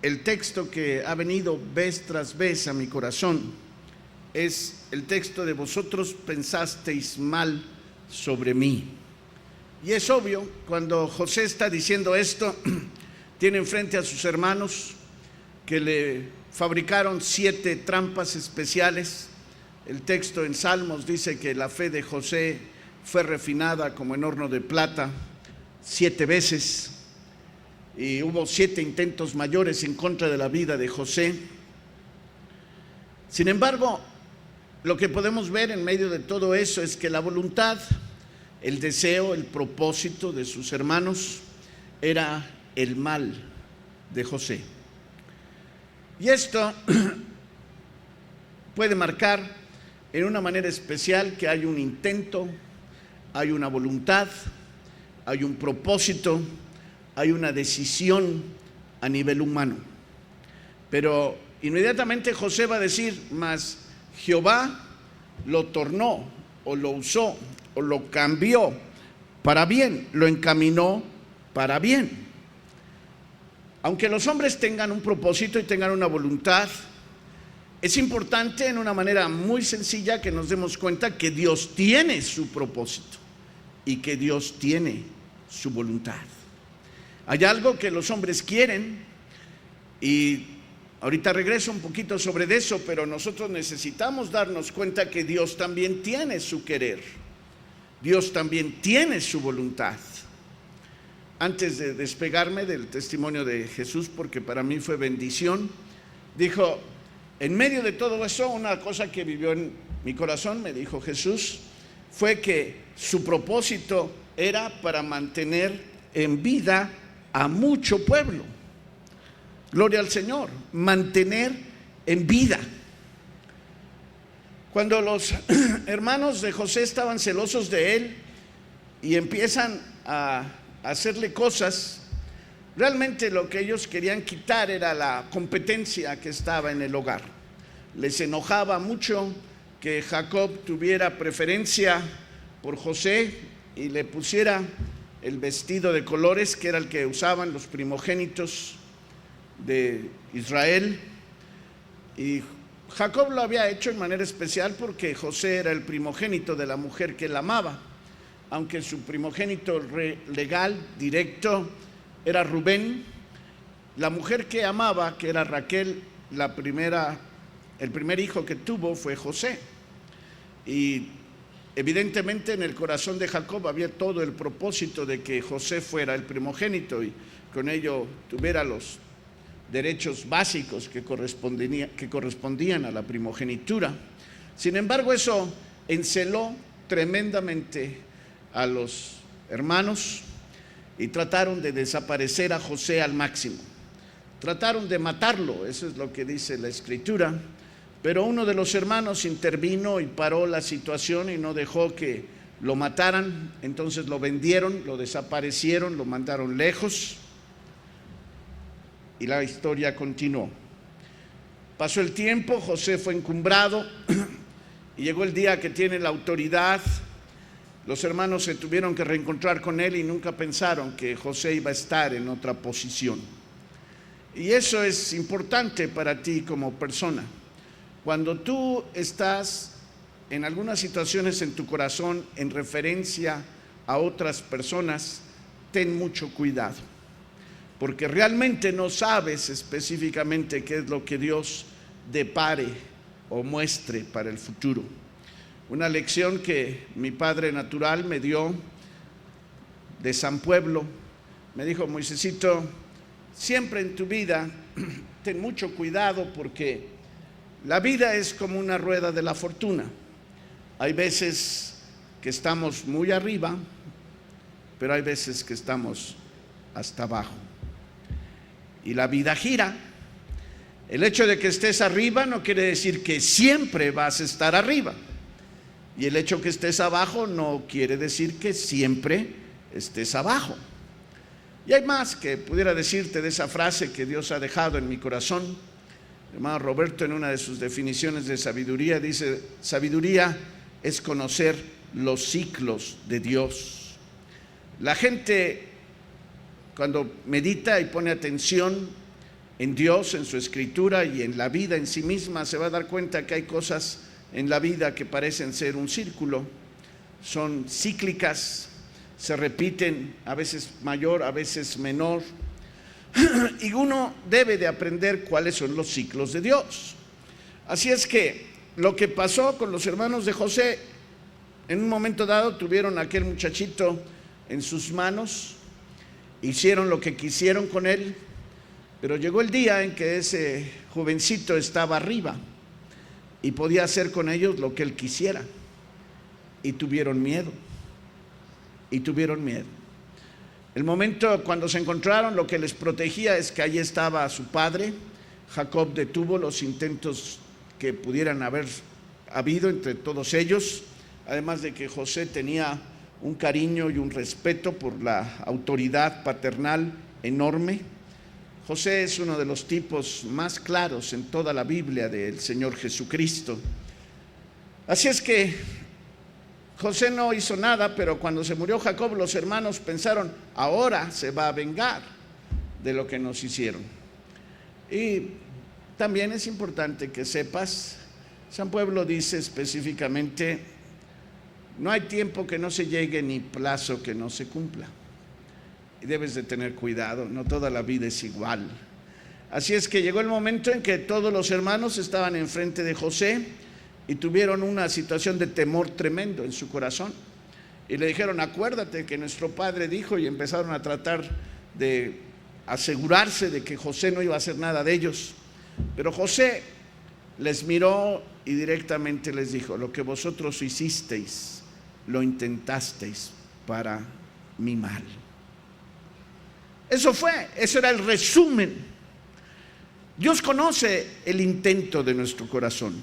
el texto que ha venido vez tras vez a mi corazón es el texto de vosotros pensasteis mal sobre mí. Y es obvio, cuando José está diciendo esto, tiene enfrente a sus hermanos que le fabricaron 7 trampas especiales. El texto en Salmos dice que la fe de José fue refinada como en horno de plata 7 veces, y hubo 7 intentos mayores en contra de la vida de José. Sin embargo, lo que podemos ver en medio de todo eso es que la voluntad, el deseo, el propósito de sus hermanos era el mal de José. Y esto puede marcar en una manera especial que hay un intento, hay una voluntad, hay un propósito, hay una decisión a nivel humano. Pero inmediatamente José va a decir, mas Jehová lo tornó o lo usó o lo cambió para bien, lo encaminó para bien. Aunque los hombres tengan un propósito y tengan una voluntad, es importante en una manera muy sencilla que nos demos cuenta que Dios tiene su propósito y que Dios tiene su voluntad. Hay algo que los hombres quieren, y ahorita regreso un poquito sobre eso, pero nosotros necesitamos darnos cuenta que Dios también tiene su querer, Dios también tiene su voluntad. Antes de despegarme del testimonio de Jesús, porque para mí fue bendición, dijo, en medio de todo eso, una cosa que vivió en mi corazón, me dijo Jesús, fue que su propósito era para mantener en vida a mucho pueblo. Gloria al Señor, mantener en vida. Cuando los hermanos de José estaban celosos de él y empiezan a hacerle cosas, realmente lo que ellos querían quitar era la competencia que estaba en el hogar. Les enojaba mucho que Jacob tuviera preferencia por José y le pusiera el vestido de colores que era el que usaban los primogénitos de Israel. Y Jacob lo había hecho en manera especial porque José era el primogénito de la mujer que él amaba, aunque su primogénito legal, directo, era Rubén. La mujer que amaba, que era Raquel, el primer hijo que tuvo fue José. Y evidentemente en el corazón de Jacob había todo el propósito de que José fuera el primogénito y con ello tuviera los derechos básicos que correspondían a la primogenitura. Sin embargo, eso enceló tremendamente a los hermanos y trataron de desaparecer a José al máximo. Trataron de matarlo, eso es lo que dice la Escritura, pero uno de los hermanos intervino y paró la situación y no dejó que lo mataran. Entonces lo vendieron, lo desaparecieron, lo mandaron lejos y la historia continuó. Pasó el tiempo, José fue encumbrado y llegó el día que tiene la autoridad. Los hermanos se tuvieron que reencontrar con él y nunca pensaron que José iba a estar en otra posición. Y eso es importante para ti como persona. Cuando tú estás en algunas situaciones en tu corazón en referencia a otras personas, ten mucho cuidado, porque realmente no sabes específicamente qué es lo que Dios depare o muestre para el futuro. Una lección que mi padre natural me dio de San Pueblo, me dijo: Moisésito, siempre en tu vida ten mucho cuidado, porque la vida es como una rueda de la fortuna. Hay veces que estamos muy arriba, pero hay veces que estamos hasta abajo. Y la vida gira. El hecho de que estés arriba no quiere decir que siempre vas a estar arriba. Y el hecho que estés abajo no quiere decir que siempre estés abajo. Y hay más que pudiera decirte de esa frase que Dios ha dejado en mi corazón. El hermano Roberto, en una de sus definiciones de sabiduría, dice: sabiduría es conocer los ciclos de Dios. La gente, cuando medita y pone atención en Dios, en su escritura y en la vida en sí misma, se va a dar cuenta que hay cosas en la vida que parecen ser un círculo, son cíclicas, se repiten, a veces mayor, a veces menor, y uno debe de aprender cuáles son los ciclos de Dios. Así es que lo que pasó con los hermanos de José, en un momento dado tuvieron a aquel muchachito en sus manos, hicieron lo que quisieron con él, pero llegó el día en que ese jovencito estaba arriba y podía hacer con ellos lo que él quisiera, y tuvieron miedo, El momento cuando se encontraron, lo que les protegía es que allí estaba su padre. Jacob detuvo los intentos que pudieran haber habido entre todos ellos, además de que José tenía un cariño y un respeto por la autoridad paternal enorme. José es uno de los tipos más claros en toda la Biblia del Señor Jesucristo. Así es que José no hizo nada, pero cuando se murió Jacob, los hermanos pensaron, ahora se va a vengar de lo que nos hicieron. Y también es importante que sepas, San Pablo dice específicamente, no hay tiempo que no se llegue ni plazo que no se cumpla. Y debes de tener cuidado, no toda la vida es igual. Así es que llegó el momento en que todos los hermanos estaban enfrente de José y tuvieron una situación de temor tremendo en su corazón. Y le dijeron, acuérdate que nuestro padre dijo, y empezaron a tratar de asegurarse de que José no iba a hacer nada de ellos. Pero José les miró y directamente les dijo, lo que vosotros hicisteis, lo intentasteis para mi mal. Eso era el resumen. Dios conoce el intento de nuestro corazón.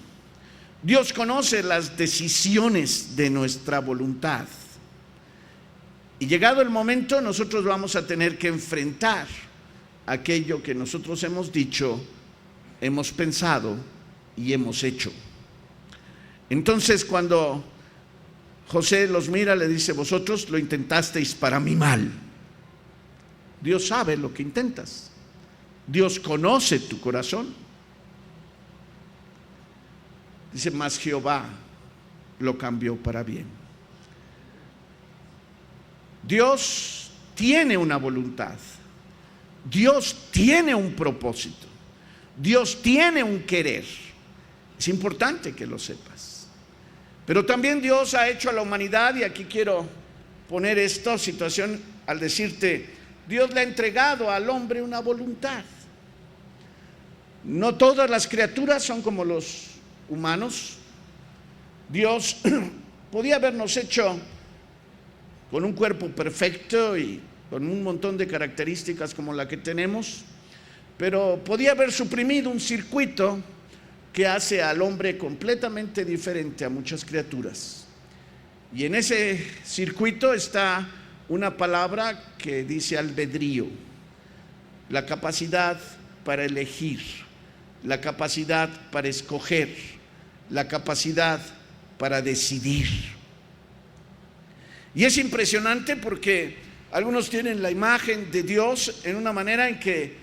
Dios conoce las decisiones de nuestra voluntad. Y llegado el momento, nosotros vamos a tener que enfrentar aquello que nosotros hemos dicho, hemos pensado y hemos hecho. Entonces, cuando José los mira, le dice, vosotros lo intentasteis para mi mal. Dios sabe lo que intentas. Dios conoce tu corazón. Dice, mas Jehová lo cambió para bien. Dios tiene una voluntad. Dios tiene un propósito. Dios tiene un querer. Es importante que lo sepas. Pero también Dios ha hecho a la humanidad, y aquí quiero poner esta situación al decirte, Dios le ha entregado al hombre una voluntad. No todas las criaturas son como los humanos. Dios podía habernos hecho con un cuerpo perfecto y con un montón de características como la que tenemos, pero podía haber suprimido un circuito que hace al hombre completamente diferente a muchas criaturas. Y en ese circuito está una palabra que dice albedrío, la capacidad para elegir, la capacidad para escoger, la capacidad para decidir. Y es impresionante porque algunos tienen la imagen de Dios en una manera en que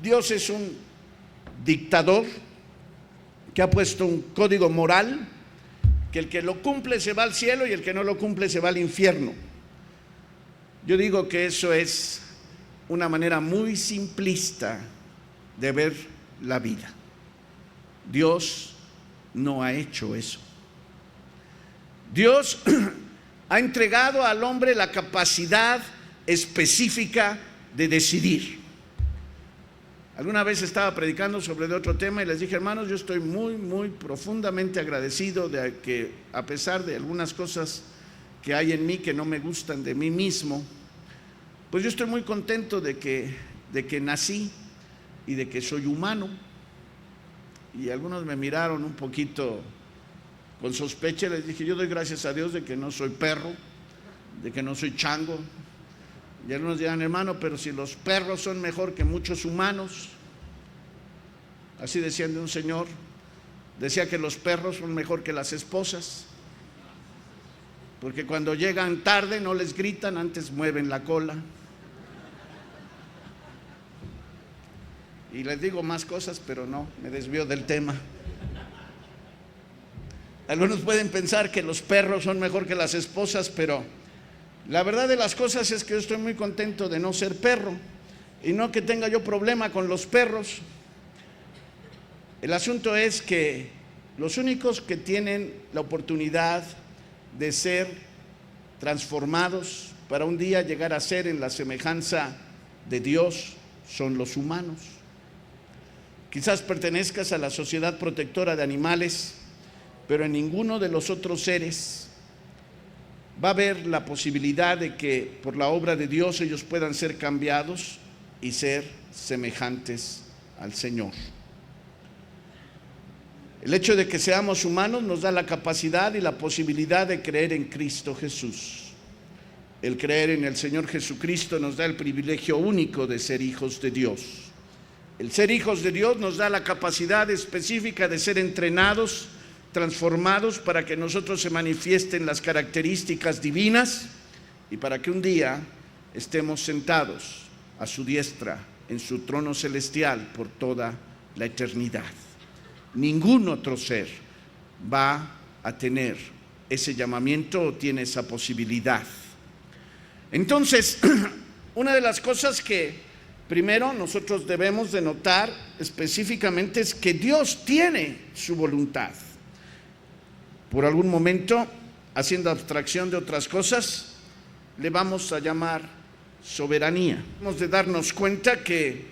Dios es un dictador que ha puesto un código moral, que el que lo cumple se va al cielo y el que no lo cumple se va al infierno. Yo digo que eso es una manera muy simplista de ver la vida. Dios no ha hecho eso. Dios ha entregado al hombre la capacidad específica de decidir. Alguna vez estaba predicando sobre otro tema y les dije, hermanos, yo estoy muy profundamente agradecido de que, a pesar de algunas cosas que hay en mí que no me gustan de mí mismo, pues yo estoy muy contento de que nací y de que soy humano. Y algunos me miraron un poquito con sospecha y les dije, yo doy gracias a Dios de que no soy perro, de que no soy chango. Y algunos dirán, hermano, pero si los perros son mejor que muchos humanos. Así decían de un señor, decía que los perros son mejor que las esposas, porque cuando llegan tarde no les gritan, antes mueven la cola. Y les digo más cosas, pero no, me desvío del tema. Algunos pueden pensar que los perros son mejor que las esposas, pero la verdad de las cosas es que yo estoy muy contento de no ser perro, y no que tenga yo problema con los perros. El asunto es que los únicos que tienen la oportunidad de ser transformados para un día llegar a ser en la semejanza de Dios son los humanos. Quizás pertenezcas a la Sociedad Protectora de Animales, pero en ninguno de los otros seres va a haber la posibilidad de que por la obra de Dios ellos puedan ser cambiados y ser semejantes al Señor. El hecho de que seamos humanos nos da la capacidad y la posibilidad de creer en Cristo Jesús. El creer en el Señor Jesucristo nos da el privilegio único de ser hijos de Dios. El ser hijos de Dios nos da la capacidad específica de ser entrenados, transformados para que nosotros se manifiesten las características divinas y para que un día estemos sentados a su diestra en su trono celestial por toda la eternidad. Ningún otro ser va a tener ese llamamiento o tiene esa posibilidad. Entonces, una de las cosas que primero nosotros debemos de notar específicamente es que Dios tiene su voluntad. Por algún momento, haciendo abstracción de otras cosas, le vamos a llamar soberanía. Hemos de darnos cuenta que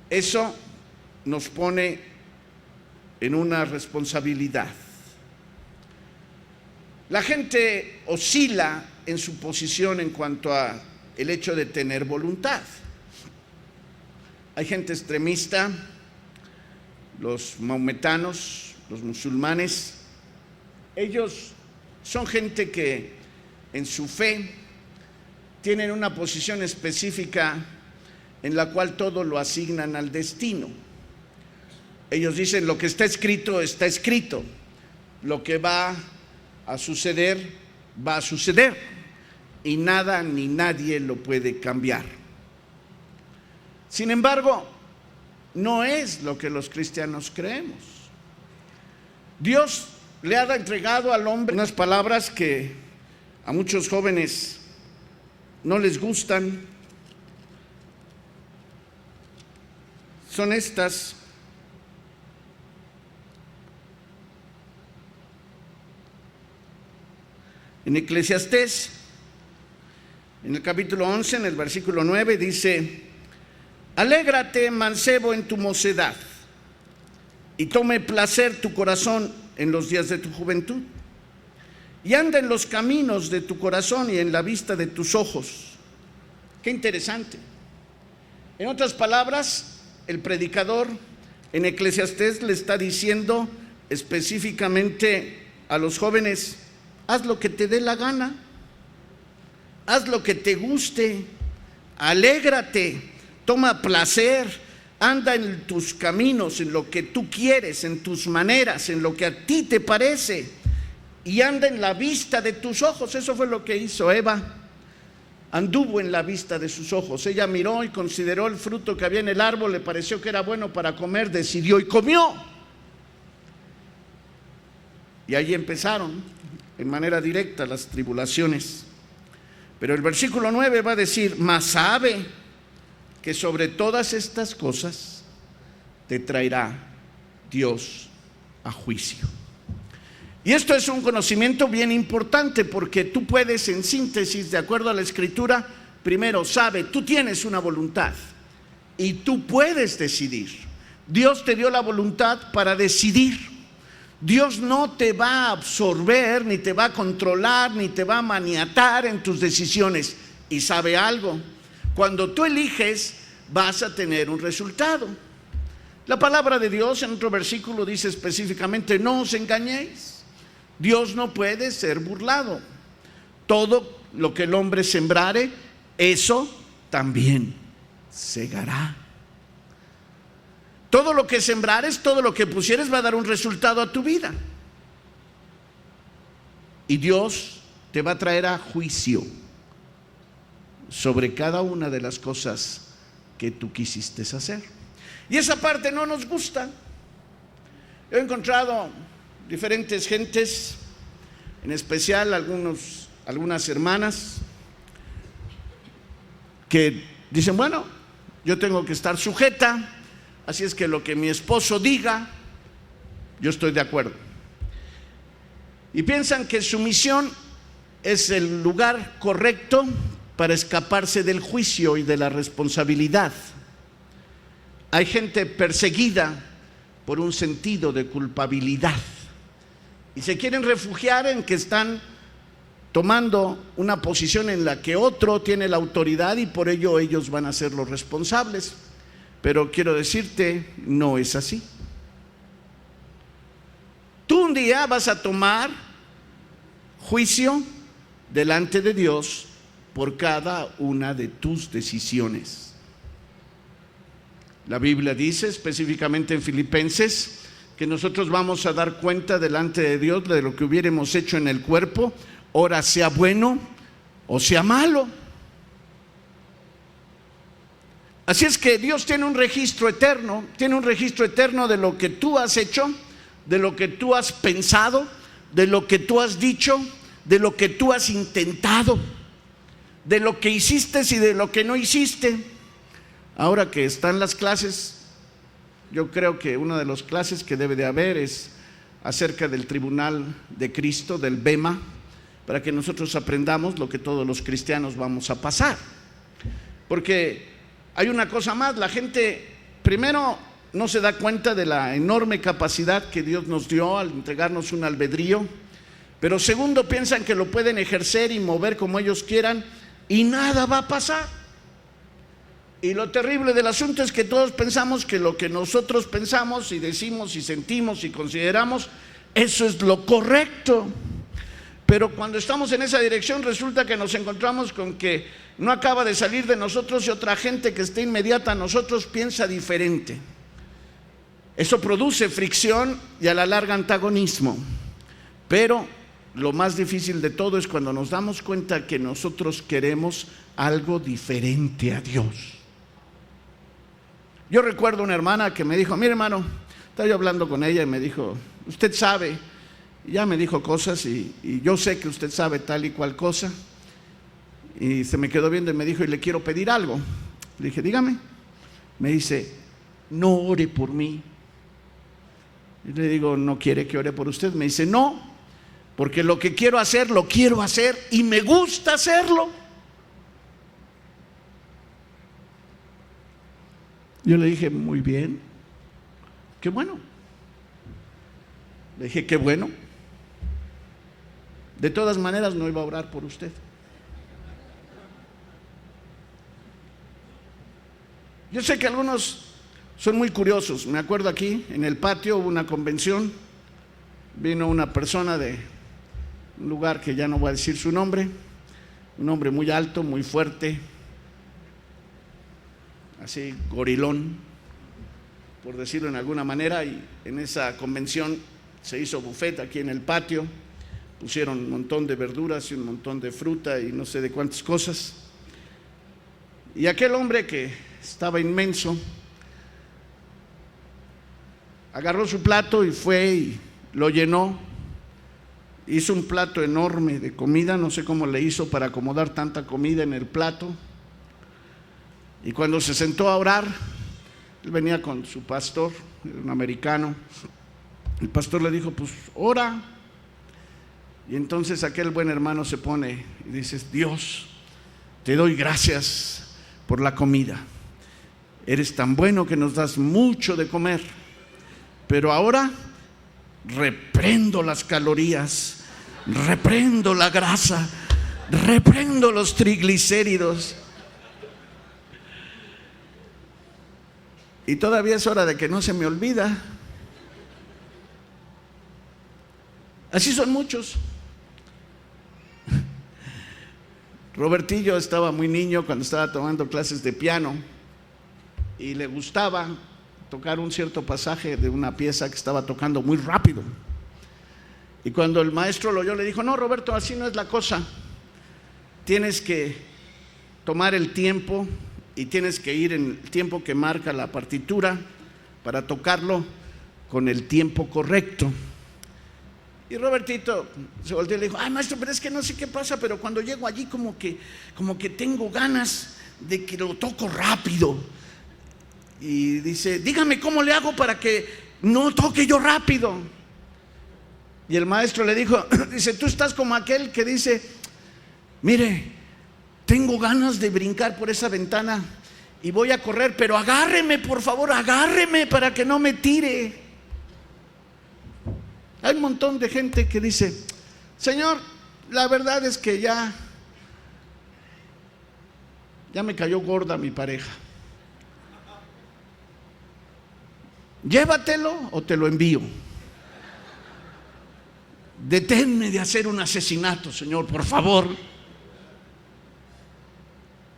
eso nos pone en una responsabilidad. La gente oscila en su posición en cuanto a el hecho de tener voluntad. Hay gente extremista, los maometanos, los musulmanes. Ellos son gente que en su fe tienen una posición específica en la cual todo lo asignan al destino. Ellos dicen: lo que está escrito, está escrito. Lo que va a suceder, va a suceder. Y nada ni nadie lo puede cambiar. Sin embargo, no es lo que los cristianos creemos. Dios le ha entregado al hombre unas palabras que a muchos jóvenes no les gustan. Son estas: en Eclesiastés, en el capítulo 11, en el versículo 9, dice: alégrate, mancebo, en tu mocedad, y tome placer tu corazón en los días de tu juventud, y anda en los caminos de tu corazón y en la vista de tus ojos. Qué interesante. En otras palabras, el predicador en Eclesiastés le está diciendo específicamente a los jóvenes: haz lo que te dé la gana, haz lo que te guste, alégrate, toma placer, anda en tus caminos, en lo que tú quieres, en tus maneras, en lo que a ti te parece, y anda en la vista de tus ojos. Eso fue lo que hizo Eva. Anduvo en la vista de sus ojos. Ella miró y consideró el fruto que había en el árbol, le pareció que era bueno para comer, decidió y comió. Y ahí empezaron en manera directa las tribulaciones. Pero el versículo 9 va a decir: mas sabe que sobre todas estas cosas te traerá Dios a juicio. Y esto es un conocimiento bien importante, porque tú puedes, en síntesis, de acuerdo a la Escritura, primero sabe, tú tienes una voluntad y tú puedes decidir. Dios te dio la voluntad para decidir. Dios no te va a absorber, ni te va a controlar, ni te va a maniatar en tus decisiones. Y sabe algo: cuando tú eliges, vas a tener un resultado. La palabra de Dios en otro versículo dice específicamente: no os engañéis. Dios no puede ser burlado. Todo lo que el hombre sembrare, eso también segará. Todo lo que sembrares, todo lo que pusieres, va a dar un resultado a tu vida. Y Dios te va a traer a juicio sobre cada una de las cosas que tú quisiste hacer. Y esa parte no nos gusta. He encontrado diferentes gentes, en especial algunas hermanas, que dicen, bueno, yo tengo que estar sujeta, así es que lo que mi esposo diga, yo estoy de acuerdo. Y piensan que su misión es el lugar correcto para escaparse del juicio y de la responsabilidad. Hay gente perseguida por un sentido de culpabilidad y se quieren refugiar en que están tomando una posición en la que otro tiene la autoridad y por ello ellos van a ser los responsables. Pero quiero decirte, no es así. Tú un día vas a tomar juicio delante de Dios por cada una de tus decisiones. La Biblia dice específicamente en Filipenses que nosotros vamos a dar cuenta delante de Dios de lo que hubiéramos hecho en el cuerpo, ora sea bueno o sea malo. Así es que Dios tiene un registro eterno de lo que tú has hecho, de lo que tú has pensado, de lo que tú has dicho, de lo que tú has intentado, de lo que hiciste y de lo que no hiciste. Ahora que están las clases, yo creo que una de las clases que debe de haber es acerca del tribunal de Cristo, del bema, para que nosotros aprendamos lo que todos los cristianos vamos a pasar. Porque hay una cosa más, la gente primero no se da cuenta de la enorme capacidad que Dios nos dio al entregarnos un albedrío, pero segundo piensan que lo pueden ejercer y mover como ellos quieran y nada va a pasar. Y lo terrible del asunto es que todos pensamos que lo que nosotros pensamos y decimos y sentimos y consideramos, eso es lo correcto. Pero cuando estamos en esa dirección resulta que nos encontramos con que no acaba de salir de nosotros y otra gente que esté inmediata a nosotros piensa diferente. Eso produce fricción y a la larga antagonismo. Pero lo más difícil de todo es cuando nos damos cuenta que nosotros queremos algo diferente a Dios. Yo recuerdo una hermana que me dijo, mire hermano, estaba yo hablando con ella y me dijo, usted sabe, y ya me dijo cosas y yo sé que usted sabe tal y cual cosa. Y se me quedó viendo y me dijo, y le quiero pedir algo. Le dije, dígame. Me dice, no ore por mí. Y le digo, ¿no quiere que ore por usted? Me dice, no, porque lo que quiero hacer, lo quiero hacer y me gusta hacerlo. Yo le dije, muy bien, qué bueno. Le dije, qué bueno. De todas maneras no iba a orar por usted. Yo sé que algunos son muy curiosos. Me acuerdo aquí en el patio hubo una convención, vino una persona de un lugar que ya no voy a decir su nombre, un hombre muy alto, muy fuerte, así gorilón, por decirlo en alguna manera, y en esa convención se hizo buffet aquí en el patio, pusieron un montón de verduras y un montón de fruta y no sé de cuántas cosas. Y aquel hombre que estaba inmenso agarró su plato y fue y lo llenó, hizo un plato enorme de comida, no sé cómo le hizo para acomodar tanta comida en el plato. Y cuando se sentó a orar, él venía con su pastor, un americano. El pastor le dijo, pues ora. Y entonces aquel buen hermano se pone y dice, Dios, te doy gracias por la comida. Eres tan bueno que nos das mucho de comer. Pero ahora reprendo las calorías, reprendo la grasa, reprendo los triglicéridos. Y todavía es hora de que no se me olvida. Así son muchos. Robertillo estaba muy niño cuando estaba tomando clases de piano y le gustaba tocar un cierto pasaje de una pieza que estaba tocando muy rápido. Y cuando el maestro lo oyó le dijo, no Roberto, así no es la cosa. Tienes que tomar el tiempo y tienes que ir en el tiempo que marca la partitura para tocarlo con el tiempo correcto. Y Robertito se volteó y le dijo: ay, maestro, pero es que no sé qué pasa, pero cuando llego allí como que tengo ganas de que lo toco rápido. Y dice: dígame cómo le hago para que no toque yo rápido. Y el maestro le dijo: dice, tú estás como aquel que dice: mire, tengo ganas de brincar por esa ventana y voy a correr, pero agárreme, por favor, agárreme para que no me tire. Hay un montón de gente que dice: Señor, la verdad es que ya me cayó gorda mi pareja. Llévatelo o te lo envío. Deténme de hacer un asesinato, Señor, por favor.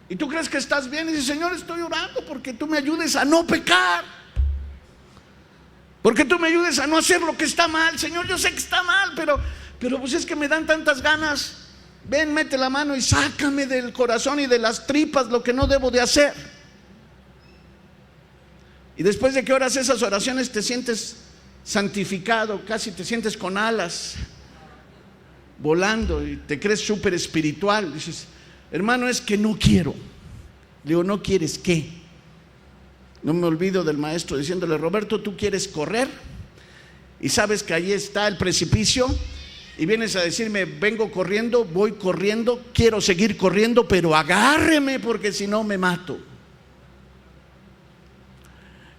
Y tú crees que estás bien y dices: Señor, estoy orando porque tú me ayudes a no pecar, porque tú me ayudes a no hacer lo que está mal. Señor, yo sé que está mal, pero pues es que me dan tantas ganas. Ven, mete la mano y sácame del corazón y de las tripas lo que no debo de hacer. Y después de que oras esas oraciones te sientes santificado, casi te sientes con alas, volando, y te crees súper espiritual. Dices: hermano, es que no quiero. Le digo: ¿no quieres qué? No me olvido del maestro diciéndole: Roberto, tú quieres correr y sabes que ahí está el precipicio y vienes a decirme: vengo corriendo, voy corriendo, quiero seguir corriendo, pero agárreme porque si no me mato.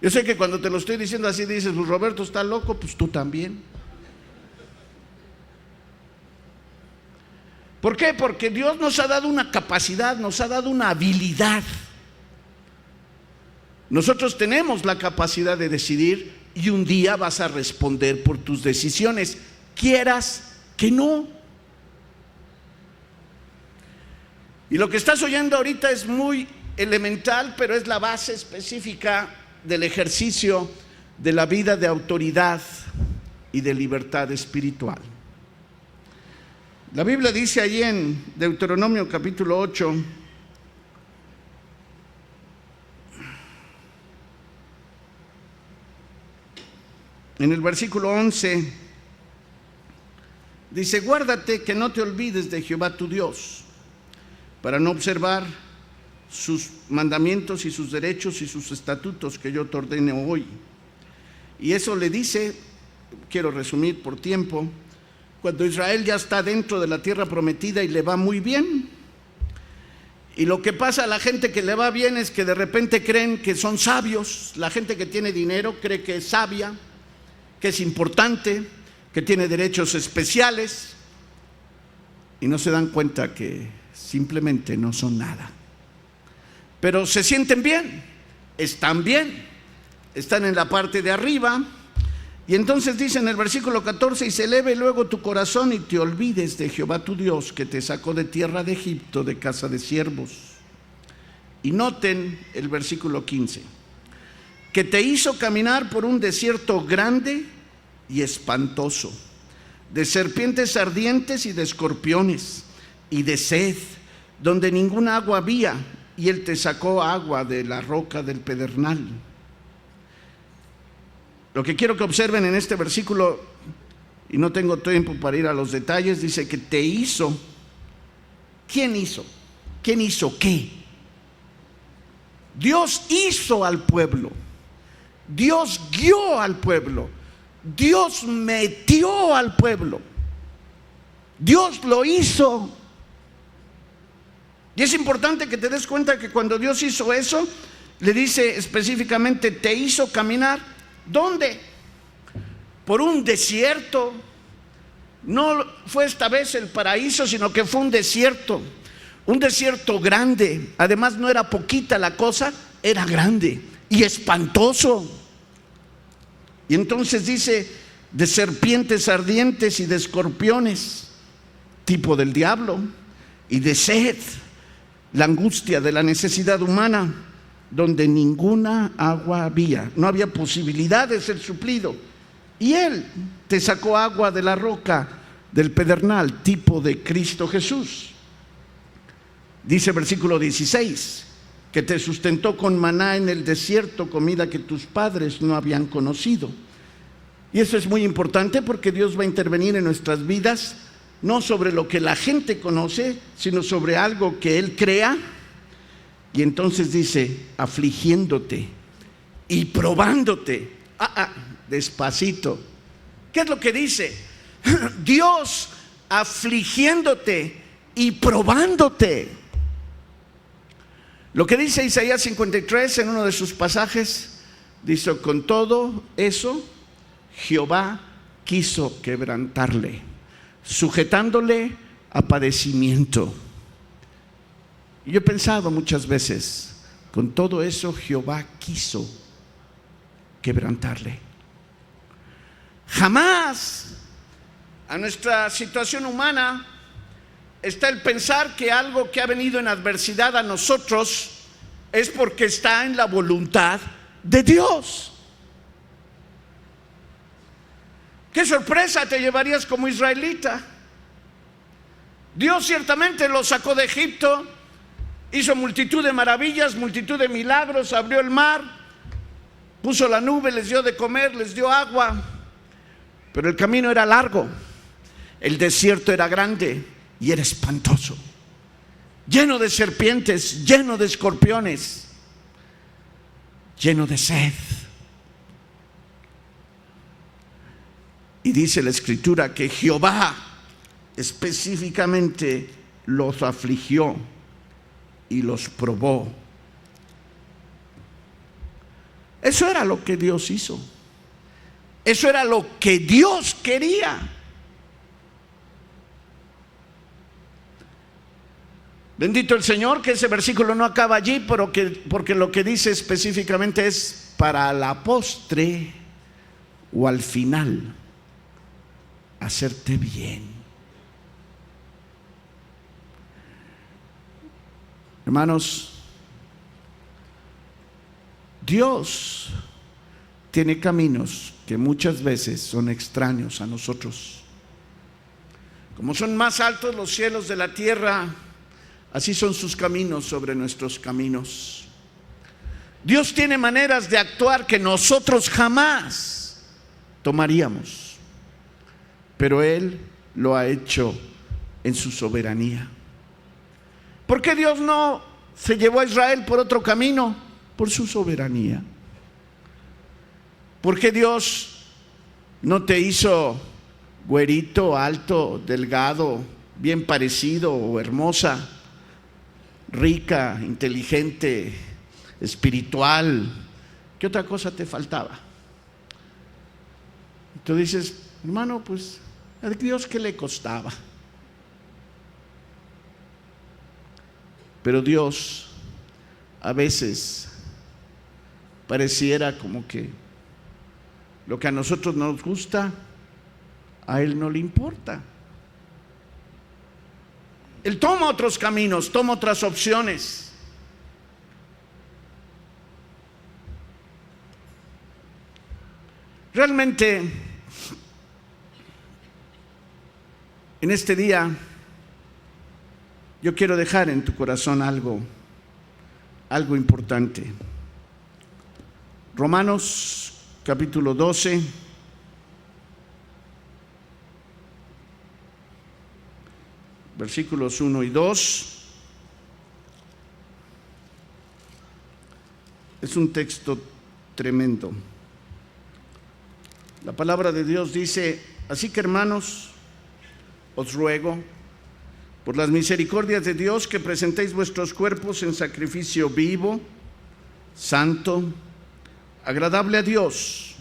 Yo sé que cuando te lo estoy diciendo así dices: pues Roberto está loco. Pues tú también. ¿Por qué? Porque Dios nos ha dado una capacidad, nos ha dado una habilidad. Nosotros tenemos la capacidad de decidir, y un día vas a responder por tus decisiones, quieras que no. Y lo que estás oyendo ahorita es muy elemental, pero es la base específica del ejercicio de la vida de autoridad y de libertad espiritual. La Biblia dice allí en Deuteronomio capítulo 8, en el versículo 11, dice: guárdate que no te olvides de Jehová tu Dios, para no observar sus mandamientos y sus derechos y sus estatutos que yo te ordeno hoy. Y eso le dice, quiero resumir por tiempo, cuando Israel ya está dentro de la tierra prometida y le va muy bien. Y lo que pasa a la gente que le va bien es que de repente creen que son sabios. La gente que tiene dinero cree que es sabia, que es importante, que tiene derechos especiales, y no se dan cuenta que simplemente no son nada. Pero se sienten bien, están en la parte de arriba. Y entonces dice en el versículo 14: y se eleve luego tu corazón y te olvides de Jehová tu Dios, que te sacó de tierra de Egipto, de casa de siervos. Y noten el versículo 15: que te hizo caminar por un desierto grande y espantoso, de serpientes ardientes y de escorpiones, y de sed, donde ninguna agua había, y él te sacó agua de la roca del pedernal. Lo que quiero que observen en este versículo, y no tengo tiempo para ir a los detalles, dice que te hizo. ¿Quién hizo? ¿Quién hizo qué? Dios hizo al pueblo, Dios guió al pueblo, Dios metió al pueblo, Dios lo hizo. Y es importante que te des cuenta que cuando Dios hizo eso, le dice específicamente: te hizo caminar. ¿Dónde? Por un desierto. No fue esta vez el paraíso, sino que fue un desierto grande. Además no era poquita la cosa, era grande y espantoso. Y entonces dice: de serpientes ardientes y de escorpiones, tipo del diablo, y de sed, la angustia de la necesidad humana, donde ninguna agua había, no había posibilidad de ser suplido. Y él te sacó agua de la roca del pedernal, tipo de Cristo Jesús. Dice versículo 16, que te sustentó con maná en el desierto, comida que tus padres no habían conocido. Y eso es muy importante porque Dios va a intervenir en nuestras vidas, no sobre lo que la gente conoce, sino sobre algo que Él crea. Y entonces dice, afligiéndote y probándote. Despacito. ¿Qué es lo que dice? Dios afligiéndote y probándote. Lo que dice Isaías 53 en uno de sus pasajes, dice, con todo eso, Jehová quiso quebrantarle, sujetándole a padecimiento. Y yo he pensado muchas veces, con todo eso Jehová quiso quebrantarle. Jamás a nuestra situación humana está el pensar que algo que ha venido en adversidad a nosotros es porque está en la voluntad de Dios. ¿Qué sorpresa te llevarías como israelita? Dios ciertamente los sacó de Egipto, hizo multitud de maravillas, multitud de milagros, abrió el mar, puso la nube, les dio de comer, les dio agua, pero el camino era largo, el desierto era grande y era espantoso, lleno de serpientes, lleno de escorpiones, lleno de sed. Y dice la Escritura que Jehová específicamente los afligió y los probó. Eso era lo que Dios hizo. Eso era lo que Dios quería. Bendito el Señor, que ese versículo no acaba allí, pero porque lo que dice específicamente es para la postre o al final hacerte bien. Hermanos, Dios tiene caminos que muchas veces son extraños a nosotros. Como son más altos los cielos de la tierra, así son sus caminos sobre nuestros caminos. Dios tiene maneras de actuar que nosotros jamás tomaríamos, pero Él lo ha hecho en su soberanía. ¿Por qué Dios no se llevó a Israel por otro camino? Por su soberanía. ¿Por qué Dios no te hizo güerito, alto, delgado, bien parecido o hermosa, rica, inteligente, espiritual? ¿Qué otra cosa te faltaba? Tú dices, hermano, pues a Dios ¿qué le costaba? Pero Dios a veces pareciera como que lo que a nosotros nos gusta, a Él no le importa. Él toma otros caminos, toma otras opciones. Realmente, en este día, yo quiero dejar en tu corazón algo importante. Romanos capítulo 12, versículos 1 y 2. Es un texto tremendo. La palabra de Dios dice: así que, hermanos, os ruego por las misericordias de Dios que presentéis vuestros cuerpos en sacrificio vivo, santo, agradable a Dios,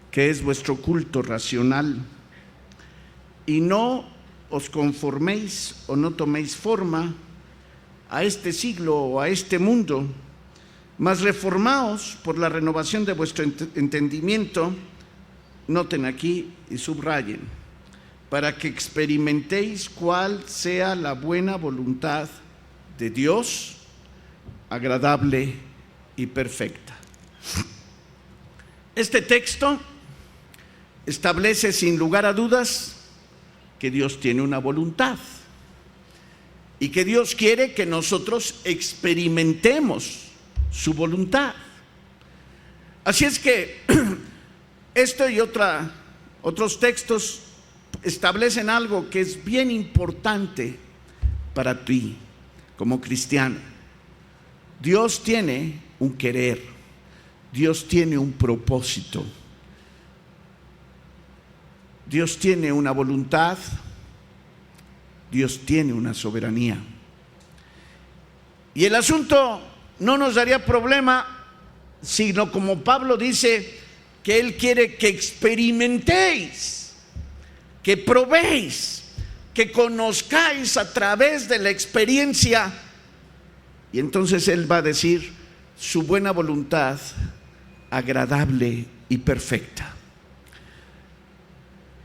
que es vuestro culto racional. Y no os conforméis o no toméis forma a este siglo o a este mundo, mas reformaos por la renovación de vuestro entendimiento. Noten aquí y subrayen: para que experimentéis cuál sea la buena voluntad de Dios, agradable y perfecta. Este texto establece sin lugar a dudas que Dios tiene una voluntad y que Dios quiere que nosotros experimentemos su voluntad. Así es que esto y otros textos establecen algo que es bien importante para ti como cristiano. Dios tiene un querer, Dios tiene un propósito, Dios tiene una voluntad, Dios tiene una soberanía. Y el asunto no nos daría problema, sino como Pablo dice, que Él quiere que experimentéis, que probéis, que conozcáis a través de la experiencia. Y entonces Él va a decir su buena voluntad, agradable y perfecta.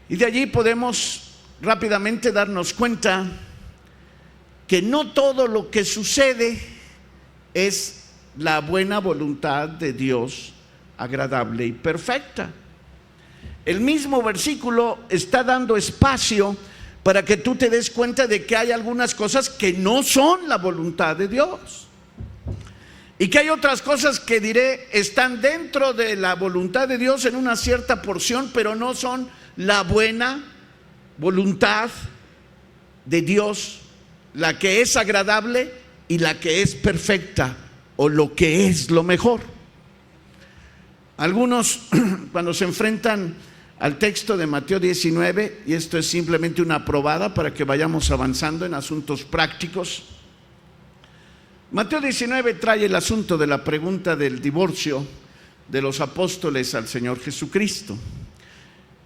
Y de allí podemos rápidamente darnos cuenta que no todo lo que sucede es la buena voluntad de Dios, agradable y perfecta. El mismo versículo está dando espacio para que tú te des cuenta de que hay algunas cosas que no son la voluntad de Dios, y que hay otras cosas que diré están dentro de la voluntad de Dios en una cierta porción, pero no son la buena voluntad de Dios, la que es agradable y la que es perfecta, o lo que es lo mejor. Algunos cuando se enfrentan al texto de Mateo 19, y esto es simplemente una probada para que vayamos avanzando en asuntos prácticos. Mateo 19 trae el asunto de la pregunta del divorcio de los apóstoles al Señor Jesucristo.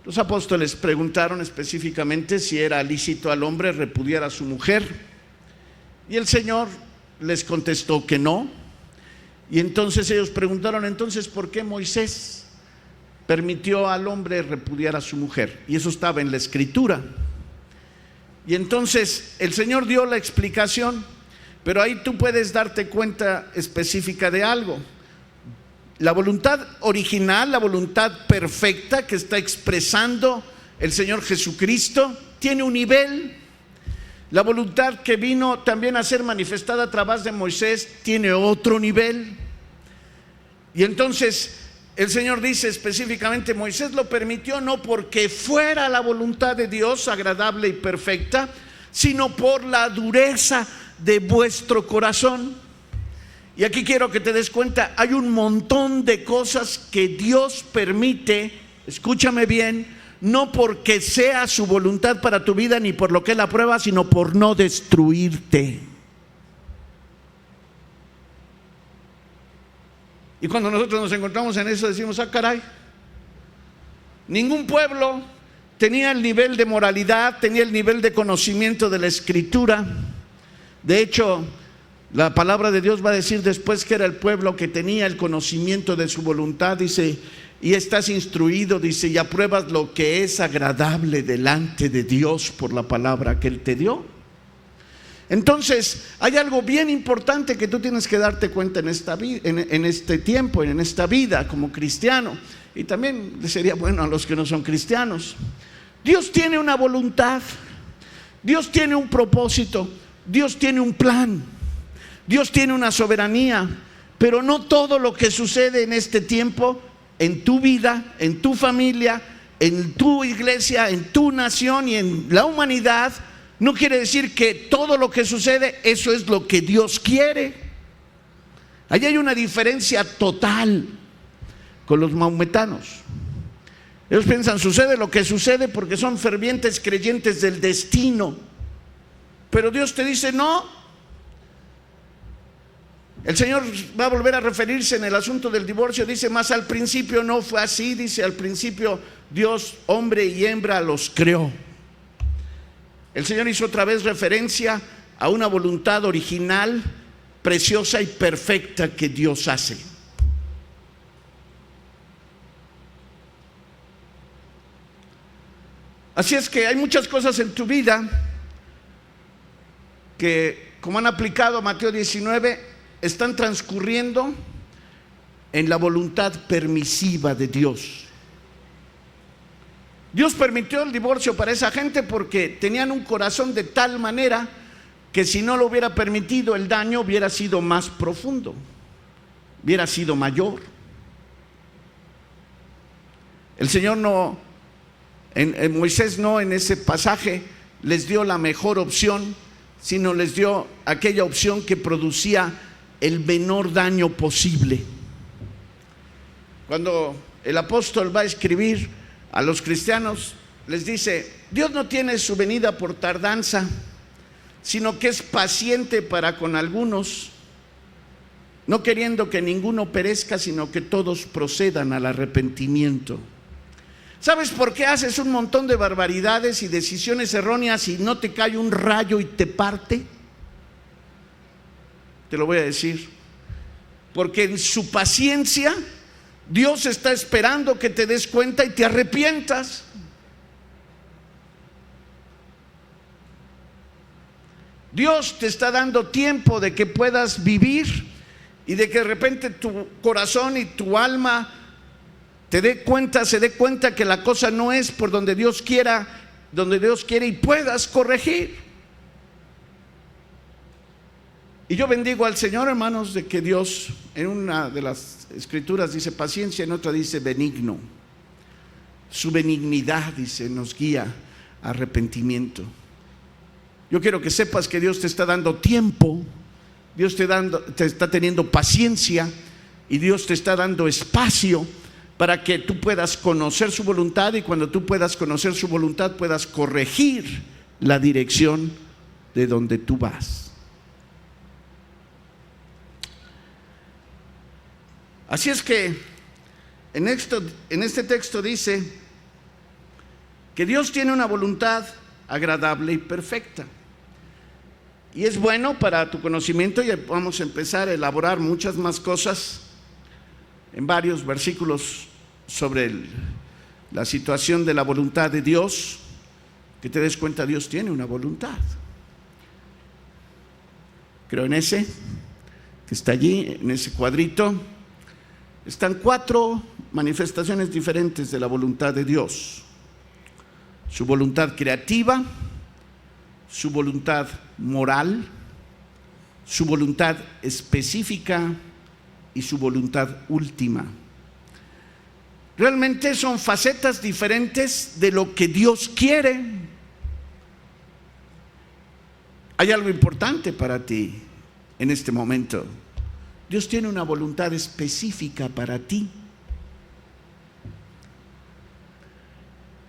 Los apóstoles preguntaron específicamente si era lícito al hombre repudiar a su mujer, y el Señor les contestó que no. Y entonces ellos preguntaron, entonces, ¿por qué Moisés permitió al hombre repudiar a su mujer? Y eso estaba en la Escritura. Y entonces el Señor dio la explicación, pero ahí tú puedes darte cuenta específica de algo. La voluntad original, la voluntad perfecta que está expresando el Señor Jesucristo, tiene un nivel. La voluntad que vino también a ser manifestada a través de Moisés tiene otro nivel. Y entonces el Señor dice específicamente, Moisés lo permitió no porque fuera la voluntad de Dios agradable y perfecta, sino por la dureza de vuestro corazón. Y aquí quiero que te des cuenta, hay un montón de cosas que Dios permite, escúchame bien, no porque sea su voluntad para tu vida ni por lo que Él aprueba, sino por no destruirte. Y cuando nosotros nos encontramos en eso decimos, ah, caray, ningún pueblo tenía el nivel de moralidad, tenía el nivel de conocimiento de la Escritura. De hecho, la palabra de Dios va a decir después que era el pueblo que tenía el conocimiento de su voluntad, dice, y estás instruido, dice, y apruebas lo que es agradable delante de Dios por la palabra que Él te dio. Entonces, hay algo bien importante que tú tienes que darte cuenta en este tiempo, en esta vida como cristiano, y también le sería bueno a los que no son cristianos. Dios tiene una voluntad, Dios tiene un propósito, Dios tiene un plan, Dios tiene una soberanía, pero no todo lo que sucede en este tiempo, en tu vida, en tu familia, en tu iglesia, en tu nación y en la humanidad, no quiere decir que todo lo que sucede, eso es lo que Dios quiere. Allí hay una diferencia total con los maometanos. Ellos piensan, sucede lo que sucede porque son fervientes creyentes del destino. Pero Dios te dice, no. El Señor va a volver a referirse en el asunto del divorcio, dice, más al principio no fue así, dice, al principio Dios, hombre y hembra, los creó. El Señor hizo otra vez referencia a una voluntad original, preciosa y perfecta que Dios hace. Así es que hay muchas cosas en tu vida que, como han aplicado a Mateo 19, están transcurriendo en la voluntad permisiva de Dios. Dios permitió el divorcio para esa gente porque tenían un corazón de tal manera que si no lo hubiera permitido, el daño hubiera sido más profundo. hubiera sido mayor. El Señor no, en Moisés no, en ese pasaje les dio la mejor opción, sino les dio aquella opción que producía el menor daño posible. Cuando el apóstol va a escribir a los cristianos, les dice: Dios no tiene su venida por tardanza, sino que es paciente para con algunos, no queriendo que ninguno perezca, sino que todos procedan al arrepentimiento. ¿Sabes por qué haces un montón de barbaridades y decisiones erróneas y no te cae un rayo y te parte? Te lo voy a decir. Porque en su paciencia Dios está esperando que te des cuenta y te arrepientas. Dios te está dando tiempo de que puedas vivir y de que de repente tu corazón y tu alma se dé cuenta que la cosa no es por donde Dios quiera, donde Dios quiere, y puedas corregir. Y yo bendigo al Señor, hermanos, de que Dios en una de las escrituras dice paciencia, en otra dice benigno. Su benignidad, dice, nos guía a arrepentimiento. Yo quiero que sepas que Dios te está dando tiempo, Dios te está teniendo paciencia, y Dios te está dando espacio para que tú puedas conocer su voluntad, y cuando tú puedas conocer su voluntad puedas corregir la dirección de donde tú vas. Así es que en este texto dice que Dios tiene una voluntad agradable y perfecta, y es bueno para tu conocimiento, y vamos a empezar a elaborar muchas más cosas en varios versículos sobre la situación de la voluntad de Dios, que te des cuenta, Dios tiene una voluntad. Creo en ese que está allí, en ese cuadrito, están 4 manifestaciones diferentes de la voluntad de Dios: su voluntad creativa, su voluntad moral, su voluntad específica y su voluntad última. Realmente son facetas diferentes de lo que Dios quiere. Hay algo importante para ti en este momento. Dios tiene una voluntad específica para ti.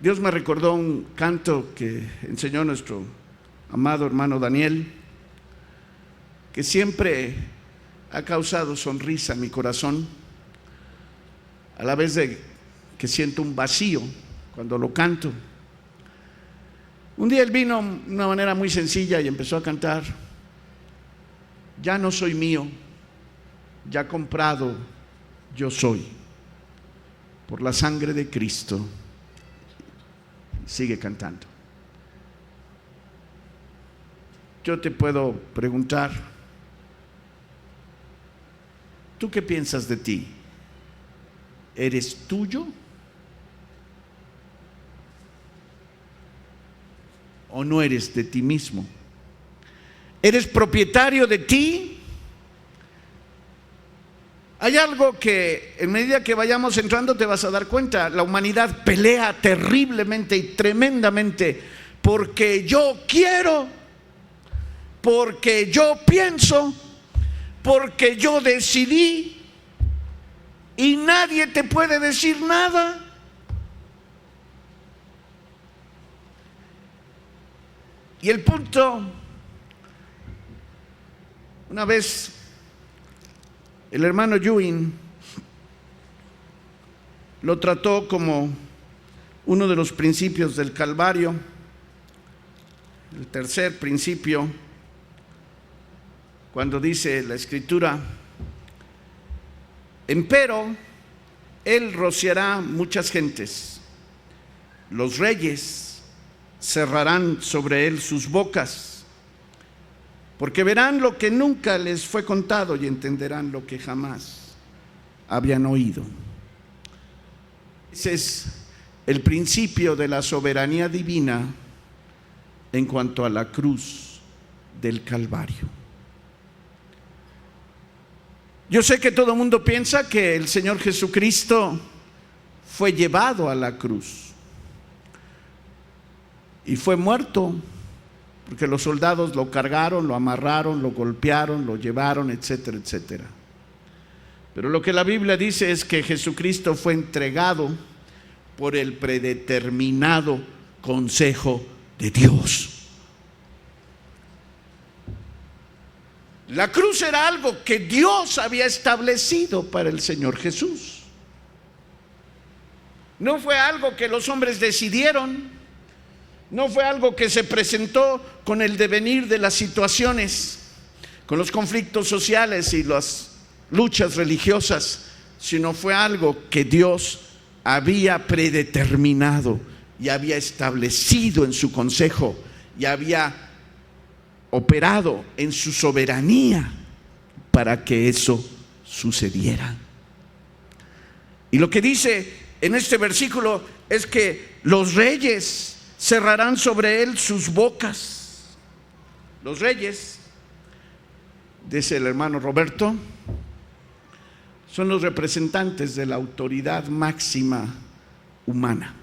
Dios me recordó un canto que enseñó nuestro amado hermano Daniel, que siempre ha causado sonrisa en mi corazón, a la vez de que siento un vacío cuando lo canto. Un día él vino de una manera muy sencilla y empezó a cantar: ya no soy mío, ya comprado yo soy por la sangre de Cristo. Sigue cantando. Yo te puedo preguntar, ¿tú qué piensas de ti? ¿Eres tuyo o no eres de ti mismo? ¿Eres propietario de ti? Hay algo que en medida que vayamos entrando te vas a dar cuenta. La humanidad pelea terriblemente y tremendamente porque yo quiero, porque yo pienso, porque yo decidí, y nadie te puede decir nada. Y el punto, una vez el hermano Ewing lo trató como uno de los principios del Calvario, el tercer principio, cuando dice la Escritura: empero él rociará muchas gentes, los reyes cerrarán sobre él sus bocas, porque verán lo que nunca les fue contado y entenderán lo que jamás habían oído. Ese es el principio de la soberanía divina en cuanto a la cruz del Calvario. Yo sé que todo el mundo piensa que el Señor Jesucristo fue llevado a la cruz y fue muerto, porque los soldados lo cargaron, lo amarraron, lo golpearon, lo llevaron, etcétera, etcétera. Pero lo que la Biblia dice es que Jesucristo fue entregado por el predeterminado consejo de Dios. La cruz era algo que Dios había establecido para el Señor Jesús. No fue algo que los hombres decidieron, no fue algo que se presentó con el devenir de las situaciones, con los conflictos sociales y las luchas religiosas, sino fue algo que Dios había predeterminado y había establecido en su consejo y había operado en su soberanía para que eso sucediera. Y lo que dice en este versículo es que los reyes cerrarán sobre él sus bocas. Los reyes, dice el hermano Roberto, son los representantes de la autoridad máxima humana.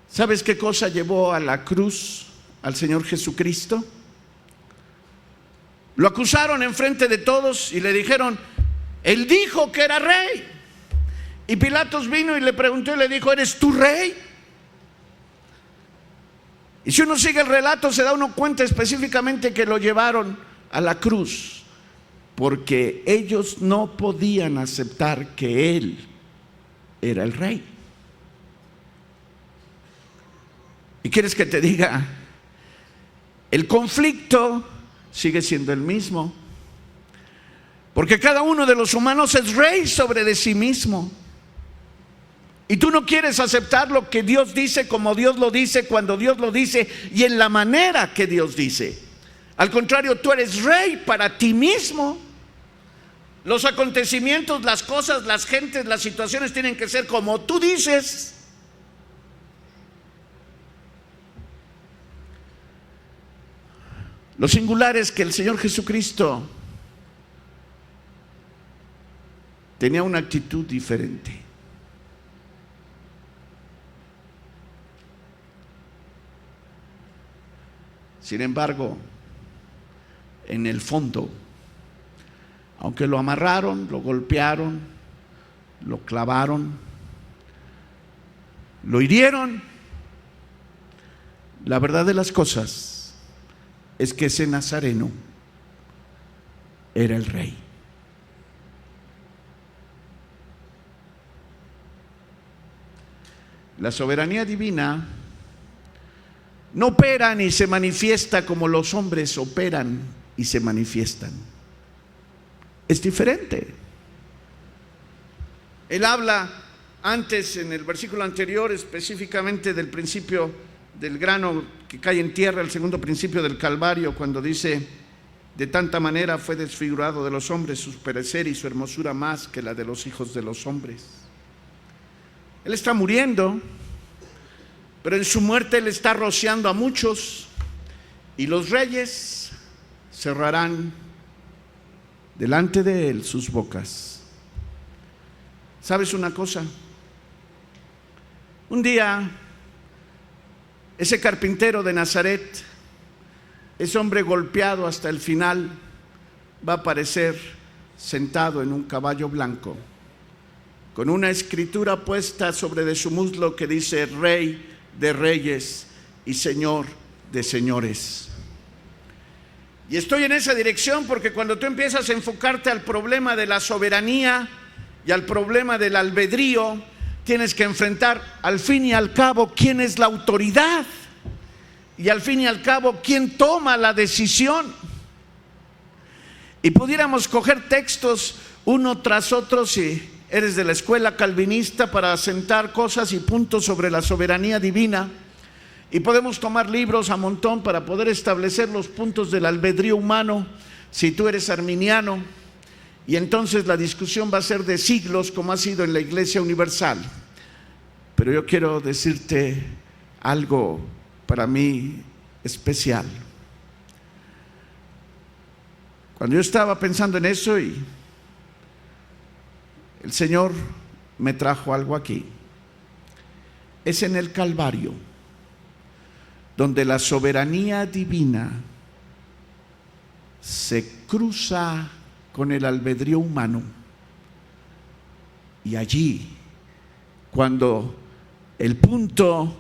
¿Sabes qué cosa llevó a la cruz al Señor Jesucristo? Lo acusaron enfrente de todos y le dijeron: él dijo que era rey. Y Pilatos vino y le preguntó y le dijo: ¿eres tú rey? Y si uno sigue el relato, se da uno cuenta específicamente que lo llevaron a la cruz porque ellos no podían aceptar que él era el rey. ¿Y quieres que te diga? El conflicto sigue siendo el mismo, porque cada uno de los humanos es rey sobre de sí mismo. Y tú no quieres aceptar lo que Dios dice, como Dios lo dice, cuando Dios lo dice y en la manera que Dios dice. Al contrario, tú eres rey para ti mismo. Los acontecimientos, las cosas, las gentes, las situaciones tienen que ser como tú dices. Lo singular es que el Señor Jesucristo tenía una actitud diferente. Sin embargo, en el fondo, aunque lo amarraron, lo golpearon, lo clavaron, lo hirieron, la verdad de las cosas es que ese nazareno era el rey. La soberanía divina no opera ni se manifiesta como los hombres operan y se manifiestan. Es diferente. Él habla antes, en el versículo anterior, específicamente del principio del grano que cae en tierra, el segundo principio del Calvario, cuando dice: de tanta manera fue desfigurado de los hombres su perecer y su hermosura más que la de los hijos de los hombres. Él está muriendo, pero en su muerte Él está rociando a muchos, y los reyes cerrarán delante de Él sus bocas. ¿Sabes una cosa? Un día ese carpintero de Nazaret, ese hombre golpeado hasta el final, va a aparecer sentado en un caballo blanco, con una escritura puesta sobre de su muslo que dice: Rey de reyes y Señor de señores. Y estoy en esa dirección porque cuando tú empiezas a enfocarte al problema de la soberanía y al problema del albedrío, tienes que enfrentar al fin y al cabo quién es la autoridad y al fin y al cabo quién toma la decisión. Y pudiéramos coger textos uno tras otro, si eres de la escuela calvinista, para asentar cosas y puntos sobre la soberanía divina, y podemos tomar libros a montón para poder establecer los puntos del albedrío humano, si tú eres arminiano. Y entonces la discusión va a ser de siglos, como ha sido en la Iglesia Universal. Pero yo quiero decirte algo para mí especial. Cuando yo estaba pensando en eso y el Señor me trajo algo aquí, es en el Calvario, donde la soberanía divina se cruza con el albedrío humano. Y allí, cuando el punto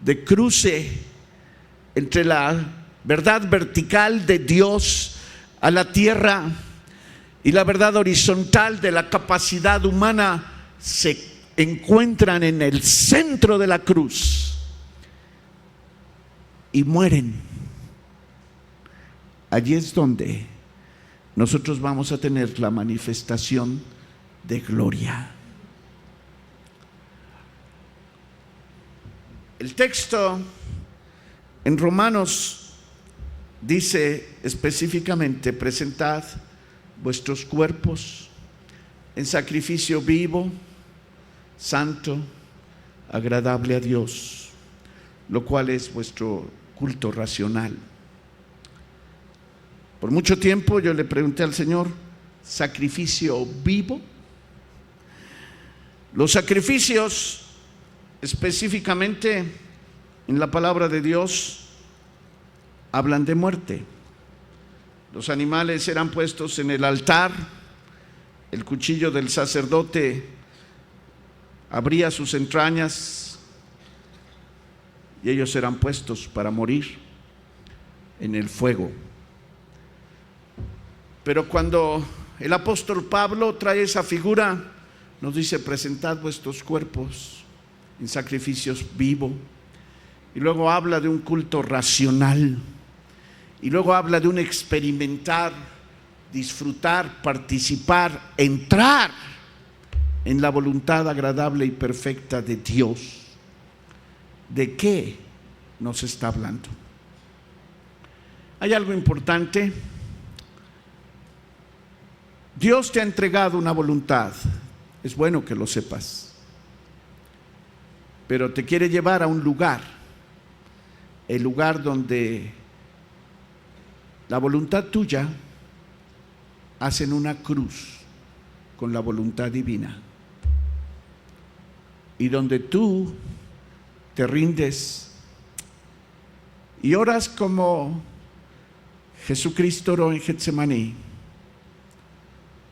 de cruce entre la verdad vertical de Dios a la tierra y la verdad horizontal de la capacidad humana se encuentran en el centro de la cruz y mueren. Allí es donde nosotros vamos a tener la manifestación de gloria. El texto en Romanos dice específicamente: presentad vuestros cuerpos en sacrificio vivo, santo, agradable a Dios, lo cual es vuestro culto racional. Por mucho tiempo yo le pregunté al Señor: ¿sacrificio vivo? Los sacrificios específicamente en la palabra de Dios hablan de muerte. Los animales eran puestos en el altar, el cuchillo del sacerdote abría sus entrañas y ellos eran puestos para morir en el fuego. Pero cuando el apóstol Pablo trae esa figura, nos dice: presentad vuestros cuerpos en sacrificios vivos, y luego habla de un culto racional, y luego habla de un experimentar, disfrutar, participar, entrar en la voluntad agradable y perfecta de Dios. ¿De qué nos está hablando? Hay algo importante. Dios te ha entregado una voluntad, es bueno que lo sepas, pero te quiere llevar a un lugar, el lugar donde la voluntad tuya hacen una cruz con la voluntad divina, y donde tú te rindes y oras como Jesucristo oró en Getsemaní: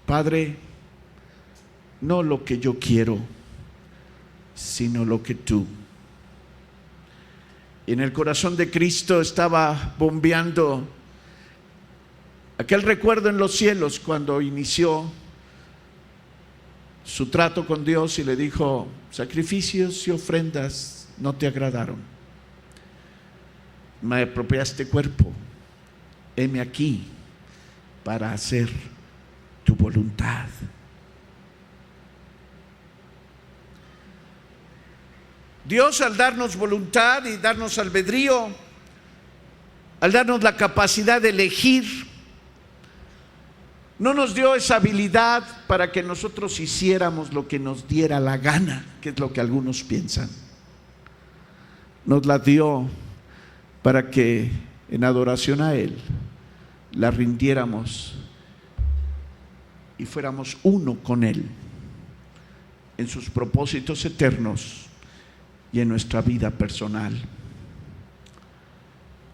Padre, no lo que yo quiero, sino lo que tú. Y en el corazón de Cristo estaba bombeando aquel recuerdo en los cielos cuando inició su trato con Dios y le dijo: sacrificios y ofrendas no te agradaron, me apropiaste cuerpo, heme aquí para hacer tu voluntad. Dios, al darnos voluntad y darnos albedrío, al darnos la capacidad de elegir, no nos dio esa habilidad para que nosotros hiciéramos lo que nos diera la gana, que es lo que algunos piensan. Nos la dio para que en adoración a Él la rindiéramos y fuéramos uno con Él en sus propósitos eternos y en nuestra vida personal.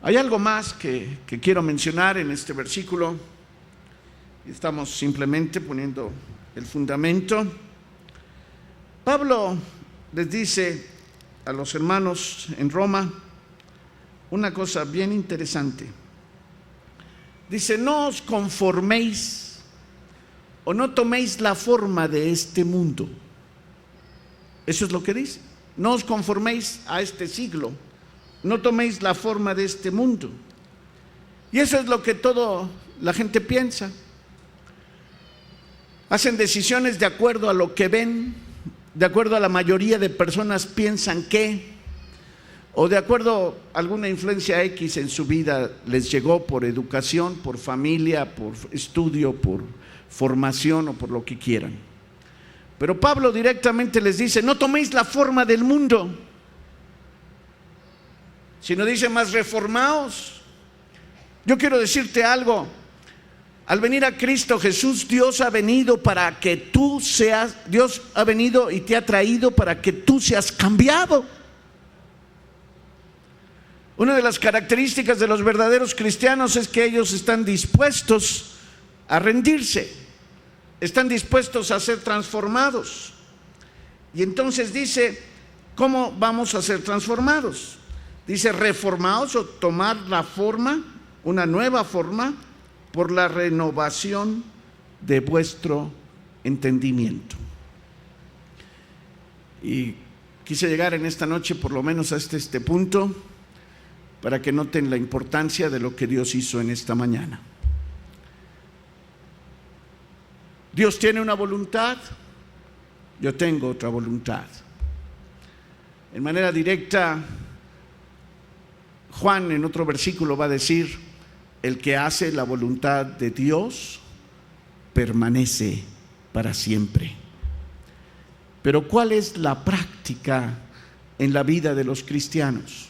Hay algo más que quiero mencionar en este versículo. Estamos simplemente poniendo el fundamento. Pablo les dice a los hermanos en Roma una cosa bien interesante. Dice: no os conforméis o no toméis la forma de este mundo. Eso es lo que dice. No os conforméis a este siglo, no toméis la forma de este mundo. Y eso es lo que toda la gente piensa. Hacen decisiones de acuerdo a lo que ven, de acuerdo a la mayoría de personas piensan que, o de acuerdo a alguna influencia X en su vida les llegó por educación, por familia, por estudio, por formación o por lo que quieran. Pero Pablo directamente les dice: no toméis la forma del mundo, sino dice: más reformaos, Yo quiero decirte algo. Al venir a Cristo Jesús, Dios ha venido para que tú seas, Dios ha venido y te ha traído para que tú seas cambiado. Una de las características de los verdaderos cristianos es que ellos están dispuestos a rendirse, están dispuestos a ser transformados. Y entonces dice, ¿cómo vamos a ser transformados? Dice, reformaos o tomar la forma, una nueva forma, por la renovación de vuestro entendimiento. Y quise llegar en esta noche por lo menos a este punto para que noten la importancia de lo que Dios hizo en esta mañana. Dios tiene una voluntad, yo tengo otra voluntad. En manera directa, Juan en otro versículo va a decir, el que hace la voluntad de Dios permanece para siempre. Pero ¿cuál es la práctica en la vida de los cristianos?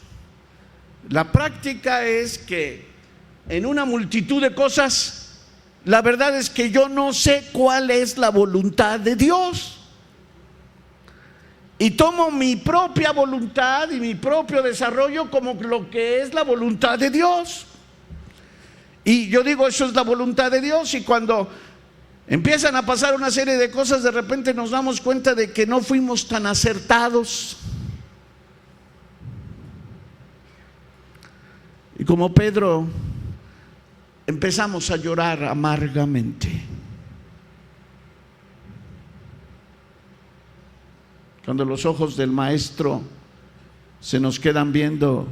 La práctica es que en una multitud de cosas, la verdad es que yo no sé cuál es la voluntad de Dios. Y tomo mi propia voluntad y mi propio desarrollo como lo que es la voluntad de Dios. Y yo digo, eso es la voluntad de Dios. Y cuando empiezan a pasar una serie de cosas, de repente nos damos cuenta de que no fuimos tan acertados. Y como Pedro, empezamos a llorar amargamente. Cuando los ojos del maestro se nos quedan viendo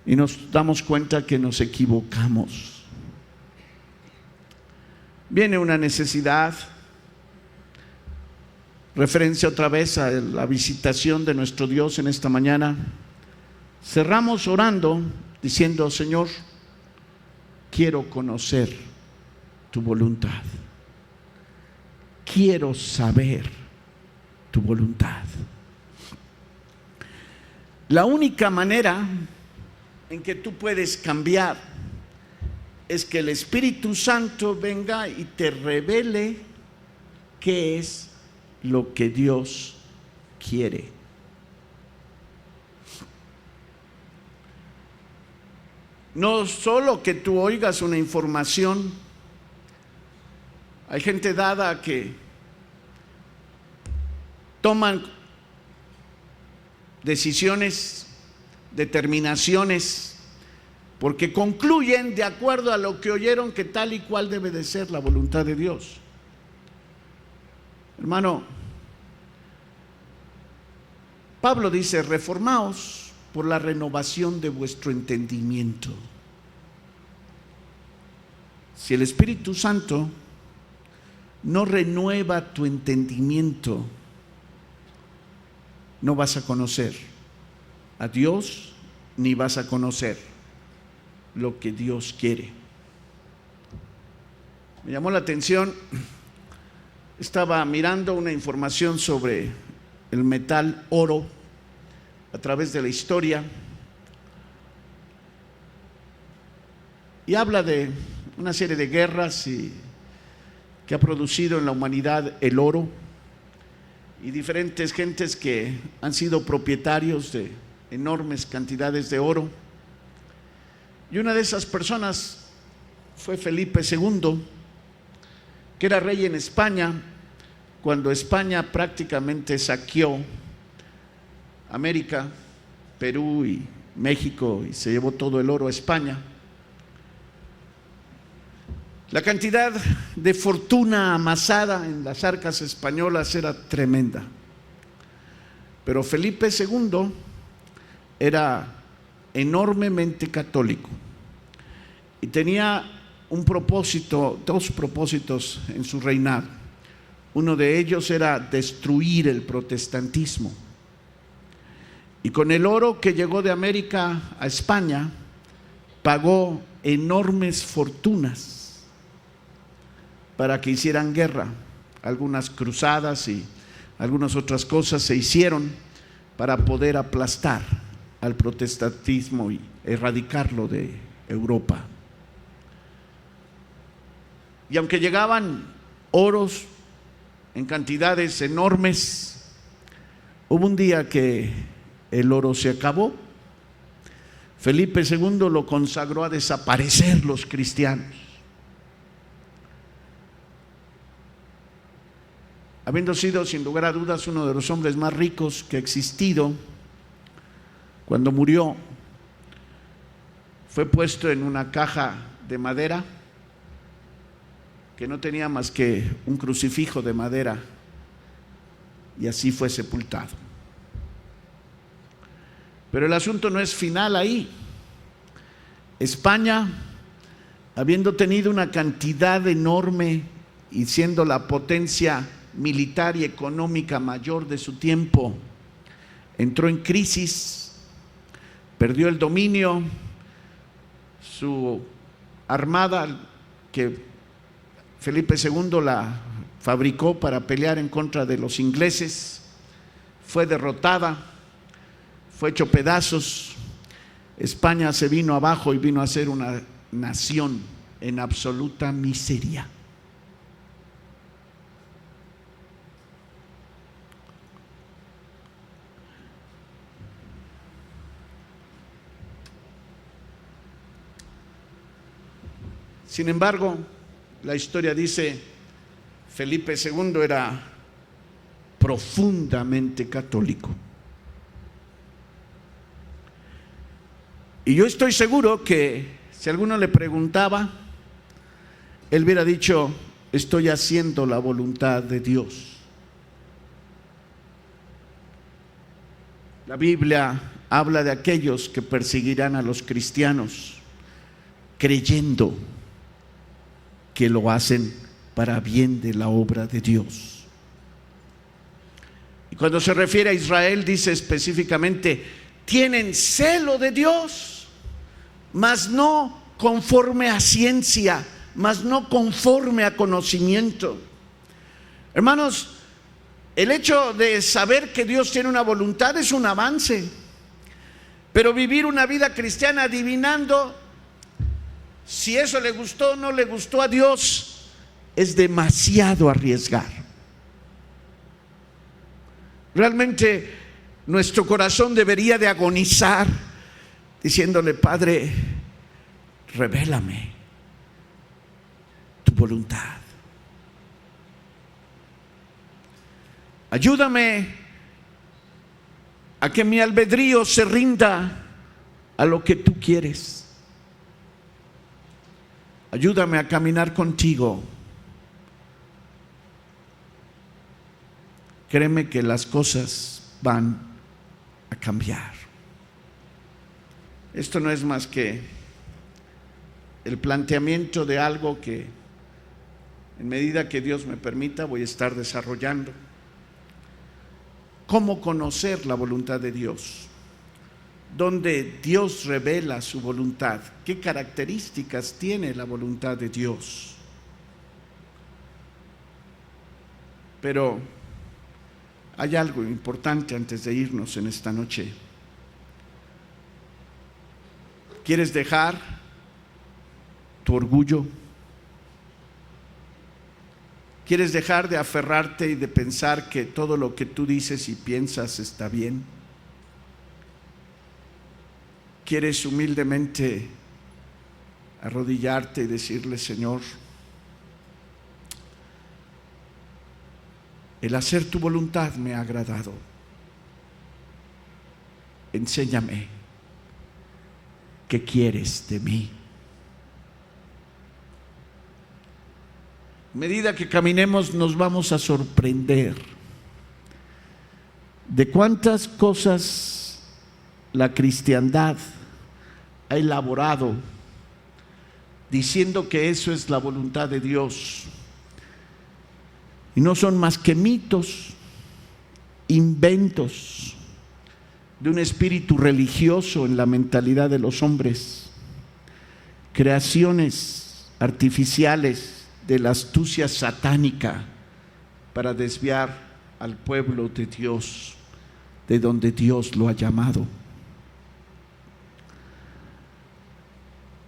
y nos damos cuenta que nos equivocamos. Viene una necesidad, referencia otra vez a la visitación de nuestro Dios en esta mañana. Cerramos orando diciendo, Señor, quiero conocer tu voluntad. Quiero saber tu voluntad. La única manera en que tú puedes cambiar es que el Espíritu Santo venga y te revele qué es lo que Dios quiere. No solo que tú oigas una información. Hay gente dada que toman decisiones, determinaciones, porque concluyen de acuerdo a lo que oyeron que tal y cual debe de ser la voluntad de Dios. Hermano, Pablo dice, reformaos por la renovación de vuestro entendimiento. Si el Espíritu Santo no renueva tu entendimiento, no vas a conocer a Dios ni vas a conocer lo que Dios quiere. Me llamó la atención, estaba mirando una información sobre el metal oro a través de la historia y habla de una serie de guerras que ha producido en la humanidad el oro y diferentes gentes que han sido propietarios de enormes cantidades de oro. Y una de esas personas fue Felipe II, que era rey en España, cuando España prácticamente saqueó América, Perú y México y se llevó todo el oro a España. La cantidad de fortuna amasada en las arcas españolas era tremenda. Pero Felipe II era enormemente católico y tenía un propósito, dos propósitos en su reinado. Uno de ellos era destruir el protestantismo. Y con el oro que llegó de América a España, pagó enormes fortunas para que hicieran guerra. Algunas cruzadas y algunas otras cosas se hicieron para poder aplastar al protestantismo y erradicarlo del Europa. Y aunque llegaban oros en cantidades enormes, hubo un día que el oro se acabó. Felipe II lo consagró a desaparecer los cristianos. Habiendo sido sin lugar a dudas uno de los hombres más ricos que ha existido, cuando murió fue puesto en una caja de madera que no tenía más que un crucifijo de madera, y así fue sepultado. Pero el asunto no es final ahí. España, habiendo tenido una cantidad enorme y siendo la potencia militar y económica mayor de su tiempo, entró en crisis, perdió el dominio. Su armada, que Felipe II la fabricó para pelear en contra de los ingleses, fue derrotada, fue hecho pedazos. España se vino abajo y vino a ser una nación en absoluta miseria. Sin embargo, la historia dice, Felipe II era profundamente católico. Y yo estoy seguro que si alguno le preguntaba, él hubiera dicho: estoy haciendo la voluntad de Dios. La Biblia habla de aquellos que perseguirán a los cristianos creyendo que lo hacen para bien de la obra de Dios. Y cuando se refiere a Israel, dice específicamente: tienen celo de Dios, mas no conforme a ciencia, mas no conforme a conocimiento. Hermanos, el hecho de saber que Dios tiene una voluntad es un avance, pero vivir una vida cristiana adivinando si eso le gustó o no le gustó a Dios es demasiado arriesgar. Realmente nuestro corazón debería de agonizar diciéndole: Padre, revélame tu voluntad. Ayúdame a que mi albedrío se rinda a lo que tú quieres. Ayúdame a caminar contigo. Créeme que las cosas van a cambiar. Esto no es más que el planteamiento de algo que, en medida que Dios me permita, voy a estar desarrollando. ¿Cómo conocer la voluntad de Dios? Donde Dios revela su voluntad. ¿Qué características tiene la voluntad de Dios? Pero hay algo importante antes de irnos en esta noche. ¿Quieres dejar tu orgullo? ¿Quieres dejar de aferrarte y de pensar que todo lo que tú dices y piensas está bien? ¿Quieres humildemente arrodillarte y decirle: Señor, el hacer tu voluntad me ha agradado? Enséñame qué quieres de mí. A medida que caminemos nos vamos a sorprender de cuántas cosas la cristiandad ha elaborado diciendo que eso es la voluntad de Dios, y no son más que mitos, inventos de un espíritu religioso en la mentalidad de los hombres, creaciones artificiales de la astucia satánica para desviar al pueblo de Dios de donde Dios lo ha llamado.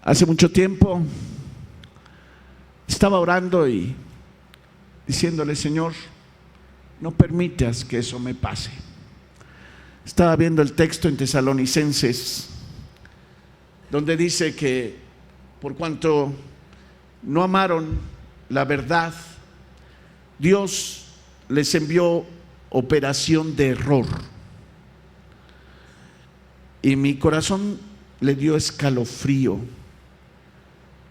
Hace mucho tiempo estaba orando y diciéndole: Señor, no permitas que eso me pase. Estaba viendo el texto en Tesalonicenses, donde dice que por cuanto no amaron la verdad, Dios les envió operación de error. Y mi corazón le dio escalofrío.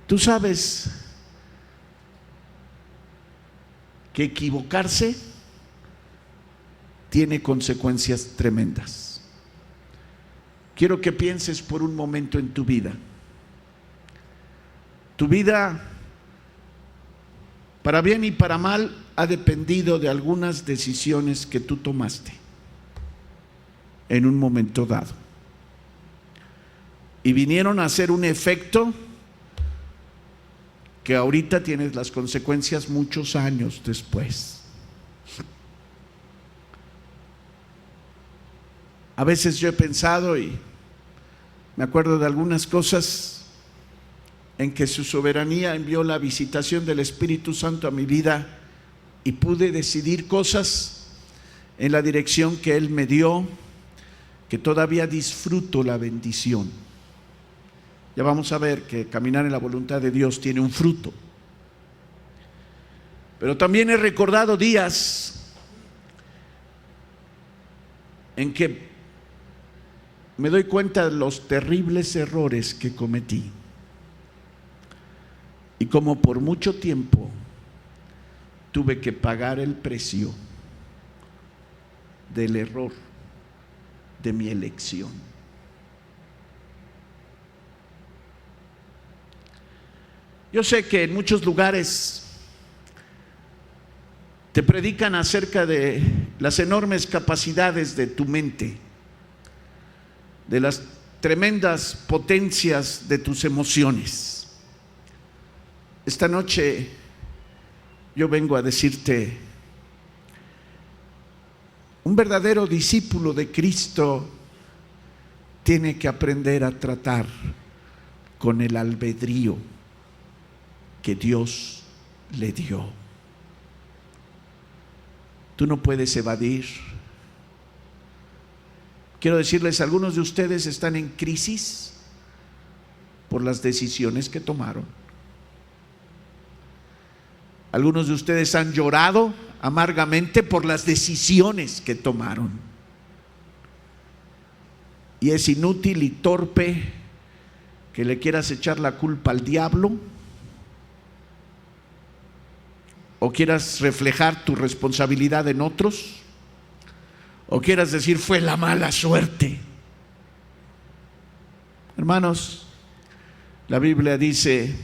Tú sabes que equivocarse tiene consecuencias tremendas. Quiero que pienses por un momento en tu vida. Tu vida, para bien y para mal, ha dependido de algunas decisiones que tú tomaste en un momento dado. Y vinieron a hacer un efecto que ahorita tienes las consecuencias muchos años después. A veces yo he pensado y me acuerdo de algunas cosas en que su soberanía envió la visitación del Espíritu Santo a mi vida y pude decidir cosas en la dirección que Él me dio, que todavía disfruto la bendición. Ya vamos a ver que caminar en la voluntad de Dios tiene un fruto. Pero también he recordado días en que me doy cuenta de los terribles errores que cometí. Y como por mucho tiempo tuve que pagar el precio del error de mi elección. Yo sé que en muchos lugares te predican acerca de las enormes capacidades de tu mente, de las tremendas potencias de tus emociones. Esta noche yo vengo a decirte: un verdadero discípulo de Cristo tiene que aprender a tratar con el albedrío que Dios le dio. Tú no puedes evadir. Quiero decirles, algunos de ustedes están en crisis por las decisiones que tomaron. Algunos de ustedes han llorado amargamente por las decisiones que tomaron. Y es inútil y torpe que le quieras echar la culpa al diablo o quieras reflejar tu responsabilidad en otros, o quieras decir fue la mala suerte. Hermanos, la Biblia dice: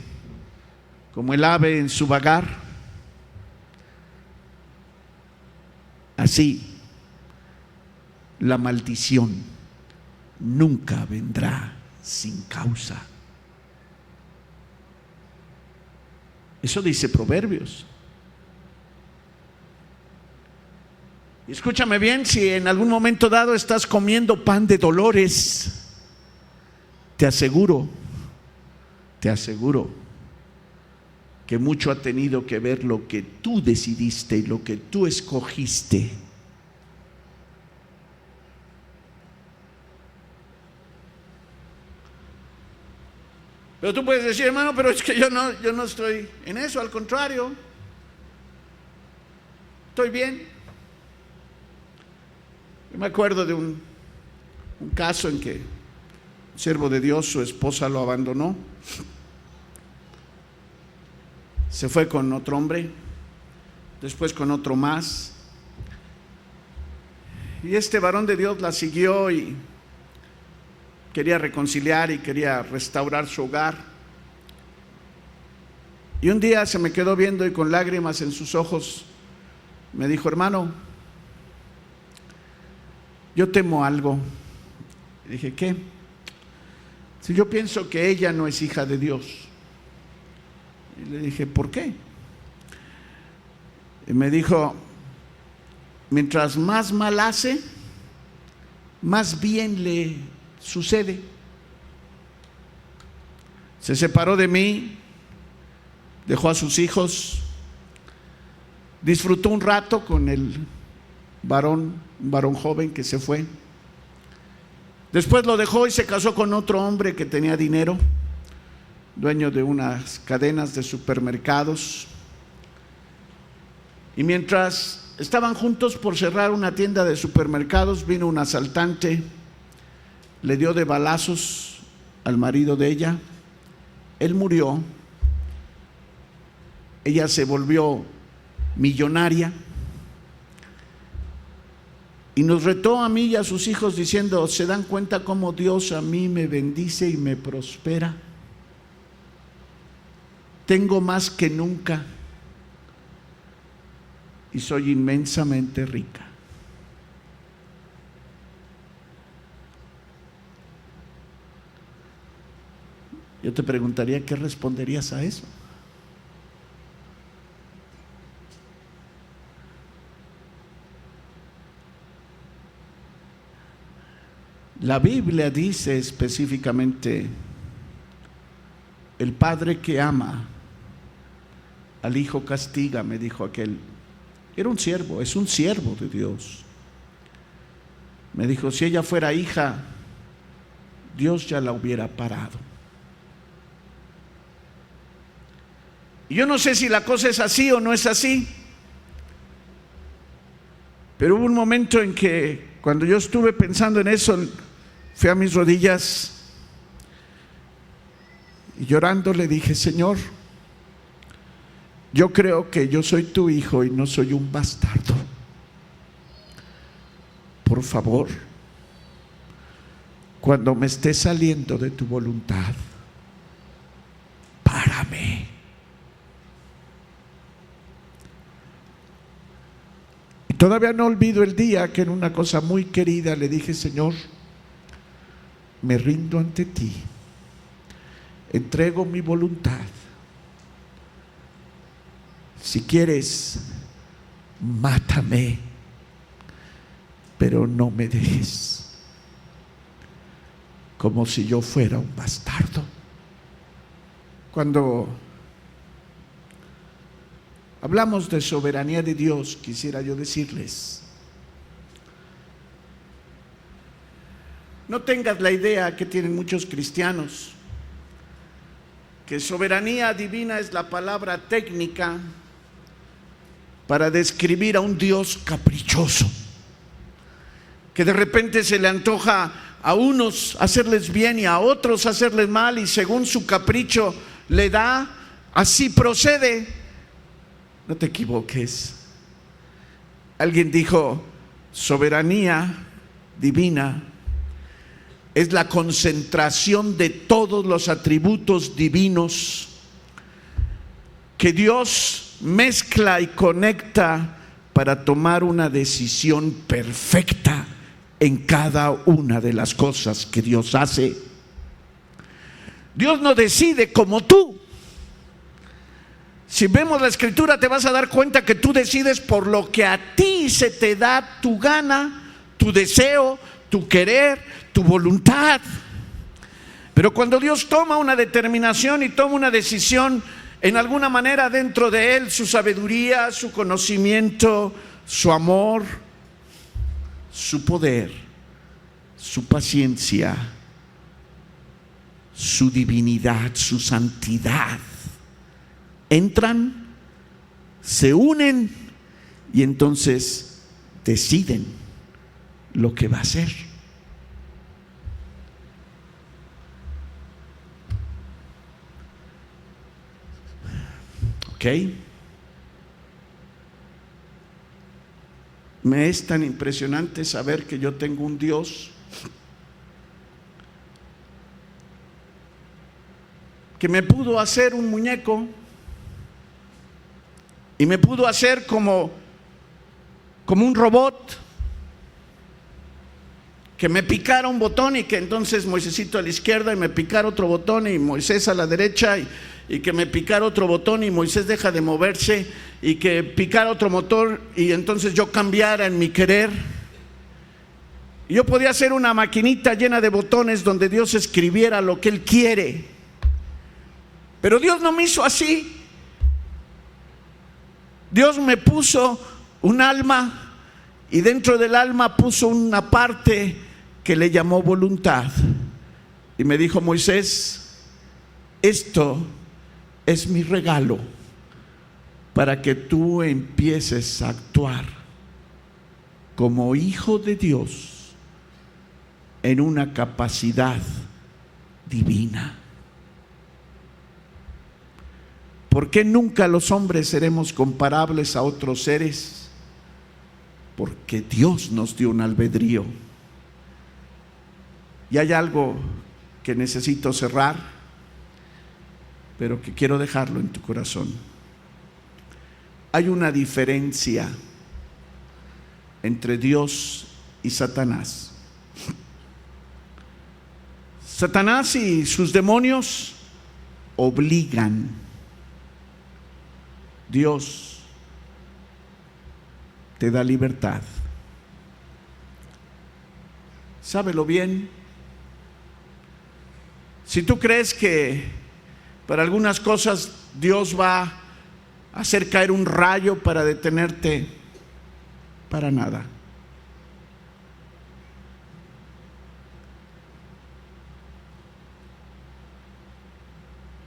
como el ave en su vagar, así la maldición nunca vendrá sin causa. Eso dice Proverbios. Y escúchame bien, si en algún momento dado estás comiendo pan de dolores, te aseguro que mucho ha tenido que ver lo que tú decidiste y lo que tú escogiste. Pero tú puedes decir: hermano, pero es que yo no estoy en eso, al contrario, estoy bien. Yo me acuerdo de un caso en que un siervo de Dios, su esposa lo abandonó, se fue con otro hombre, después con otro más, y este varón de Dios la siguió y quería reconciliar y quería restaurar su hogar. Y un día se me quedó viendo y con lágrimas en sus ojos me dijo: hermano, yo temo algo. Y dije: ¿qué? Si yo pienso que ella no es hija de Dios. Y le dije: ¿por qué? Y me dijo: mientras más mal hace, más bien le sucede. Se separó de mí, dejó a sus hijos, disfrutó un rato con el un varón joven que se fue. Después lo dejó y se casó con otro hombre que tenía dinero, dueño de unas cadenas de supermercados. Y mientras estaban juntos por cerrar una tienda de supermercados, vino un asaltante, le dio de balazos al marido de ella, él murió, ella se volvió millonaria y nos retó a mí y a sus hijos diciendo: ¿se dan cuenta cómo Dios a mí me bendice y me prospera? Tengo más que nunca y soy inmensamente rica. Yo te preguntaría, ¿qué responderías a eso? La Biblia dice específicamente: el padre que ama al hijo castiga, me dijo aquel. Era un siervo, es un siervo de Dios. Me dijo: si ella fuera hija, Dios ya la hubiera parado. Y yo no sé si la cosa es así o no es así, pero hubo un momento en que, cuando yo estuve pensando en eso, fui a mis rodillas y llorando le dije: Señor, yo creo que yo soy tu hijo y no soy un bastardo. Por favor, cuando me esté saliendo de tu voluntad, párame. Y todavía no olvido el día que en una cosa muy querida le dije: Señor, me rindo ante ti, entrego mi voluntad. Si quieres, mátame, pero no me dejes como si yo fuera un bastardo. Cuando hablamos de soberanía de Dios, quisiera yo decirles: no tengas la idea que tienen muchos cristianos, que soberanía divina es la palabra técnica para describir a un Dios caprichoso, que de repente se le antoja a unos hacerles bien y a otros hacerles mal, y según su capricho le da, así procede. No te equivoques. Alguien dijo: soberanía divina es la concentración de todos los atributos divinos que Dios mezcla y conecta para tomar una decisión perfecta en cada una de las cosas que Dios hace. Dios no decide como tú. Si vemos la escritura, te vas a dar cuenta que tú decides por lo que a ti se te da tu gana, tu deseo, tu querer, tu voluntad. Pero cuando Dios toma una determinación y toma una decisión, en alguna manera dentro de él, su sabiduría, su conocimiento, su amor, su poder, su paciencia, su divinidad, su santidad, entran, se unen y entonces deciden lo que va a hacer. ¿Ok? Me es tan impresionante saber que yo tengo un Dios que me pudo hacer un muñeco y me pudo hacer como un robot, que me picara un botón y que entonces Moisésito a la izquierda y me picara otro botón y Moisés a la derecha, y que me picara otro botón y Moisés deja de moverse, y que picara otro motor y entonces yo cambiara en mi querer. Y yo podía hacer una maquinita llena de botones donde Dios escribiera lo que Él quiere. Pero Dios no me hizo así. Dios me puso un alma y dentro del alma puso una parte que le llamó voluntad. Y me dijo: Moisés, esto es mi regalo para que tú empieces a actuar como hijo de Dios en una capacidad divina. ¿Por qué nunca los hombres seremos comparables a otros seres? Porque Dios nos dio un albedrío. Y hay algo que necesito cerrar, pero que quiero dejarlo en tu corazón. Hay una diferencia entre Dios y Satanás. Satanás y sus demonios obligan. Dios te da libertad. Sábelo bien. Si tú crees que para algunas cosas Dios va a hacer caer un rayo para detenerte, para nada.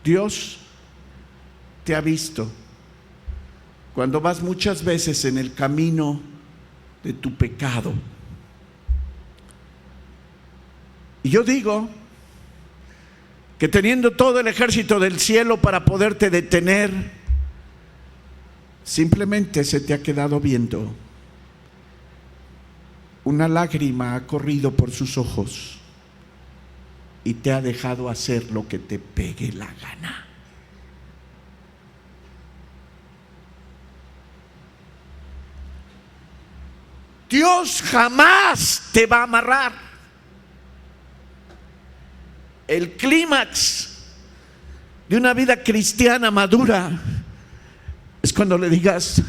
Dios te ha visto cuando vas muchas veces en el camino de tu pecado. Y yo digo que teniendo todo el ejército del cielo para poderte detener, simplemente se te ha quedado viendo. Una lágrima ha corrido por sus ojos y te ha dejado hacer lo que te pegue la gana. Dios jamás te va a amarrar. El clímax de una vida cristiana madura es cuando le digas: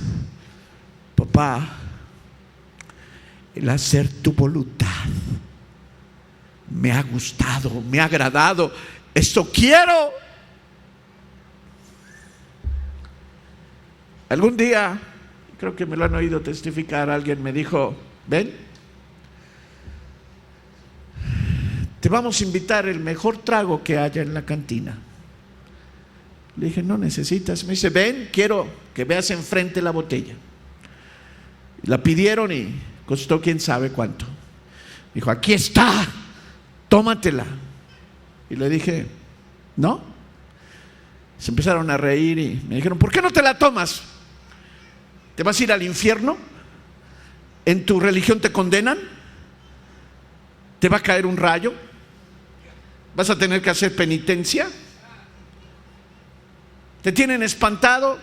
papá, el hacer tu voluntad me ha gustado, me ha agradado, esto quiero. Algún día, creo que me lo han oído testificar, alguien me dijo: ven, te vamos a invitar el mejor trago que haya en la cantina. Le dije: no necesitas. Me dice: ven, quiero que veas enfrente la botella. La pidieron y costó quién sabe cuánto. Dijo: aquí está, tómatela. Y le dije: no. Se empezaron a reír y me dijeron: ¿por qué no te la tomas? ¿Te vas a ir al infierno? ¿En tu religión te condenan? ¿Te va a caer un rayo? ¿Vas a tener que hacer penitencia? ¿Te tienen espantado?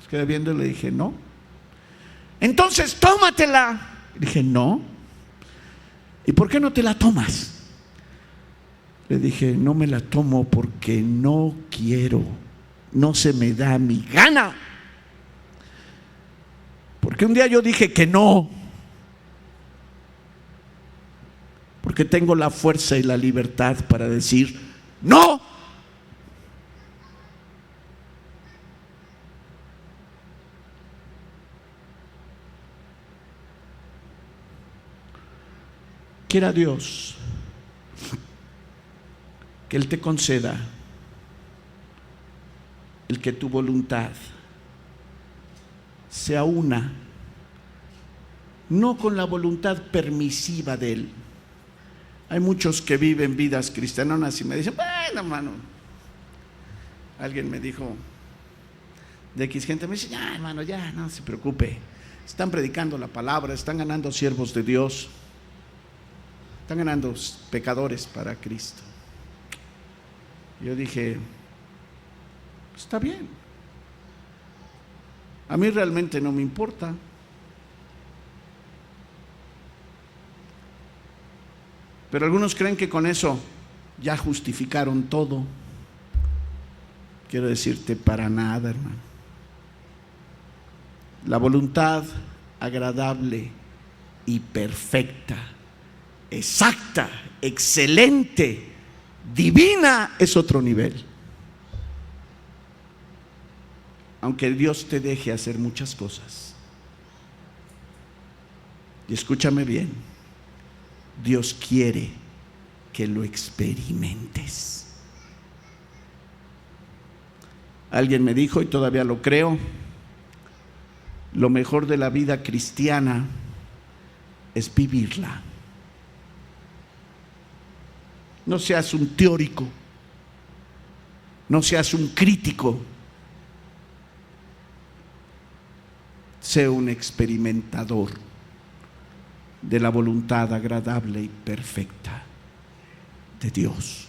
Me quedé viendo y le dije: no. Entonces tómatela. Le dije: no. ¿Y por qué no te la tomas? Le dije: no me la tomo porque no quiero, no se me da mi gana. Porque un día yo dije que no, porque tengo la fuerza y la libertad para decir no. Quiera Dios que Él te conceda el que tu voluntad sea una, no con la voluntad permisiva de Él. Hay muchos que viven vidas cristianas y me dicen: bueno, hermano. Alguien me dijo de X gente, me dice: ya, hermano, ya, no se preocupe. Están predicando la palabra, están ganando siervos de Dios, están ganando pecadores para Cristo. Yo dije: está bien. A mí realmente no me importa. Pero algunos creen que con eso ya justificaron todo. Quiero decirte: para nada, hermano. La voluntad agradable y perfecta, exacta, excelente divina es otro nivel. Aunque Dios te deje hacer muchas cosas. Y escúchame bien, Dios quiere que lo experimentes. Alguien me dijo, y todavía lo creo, lo mejor de la vida cristiana es vivirla. No seas un teórico, no seas un crítico, sé un experimentador de la voluntad agradable y perfecta de Dios.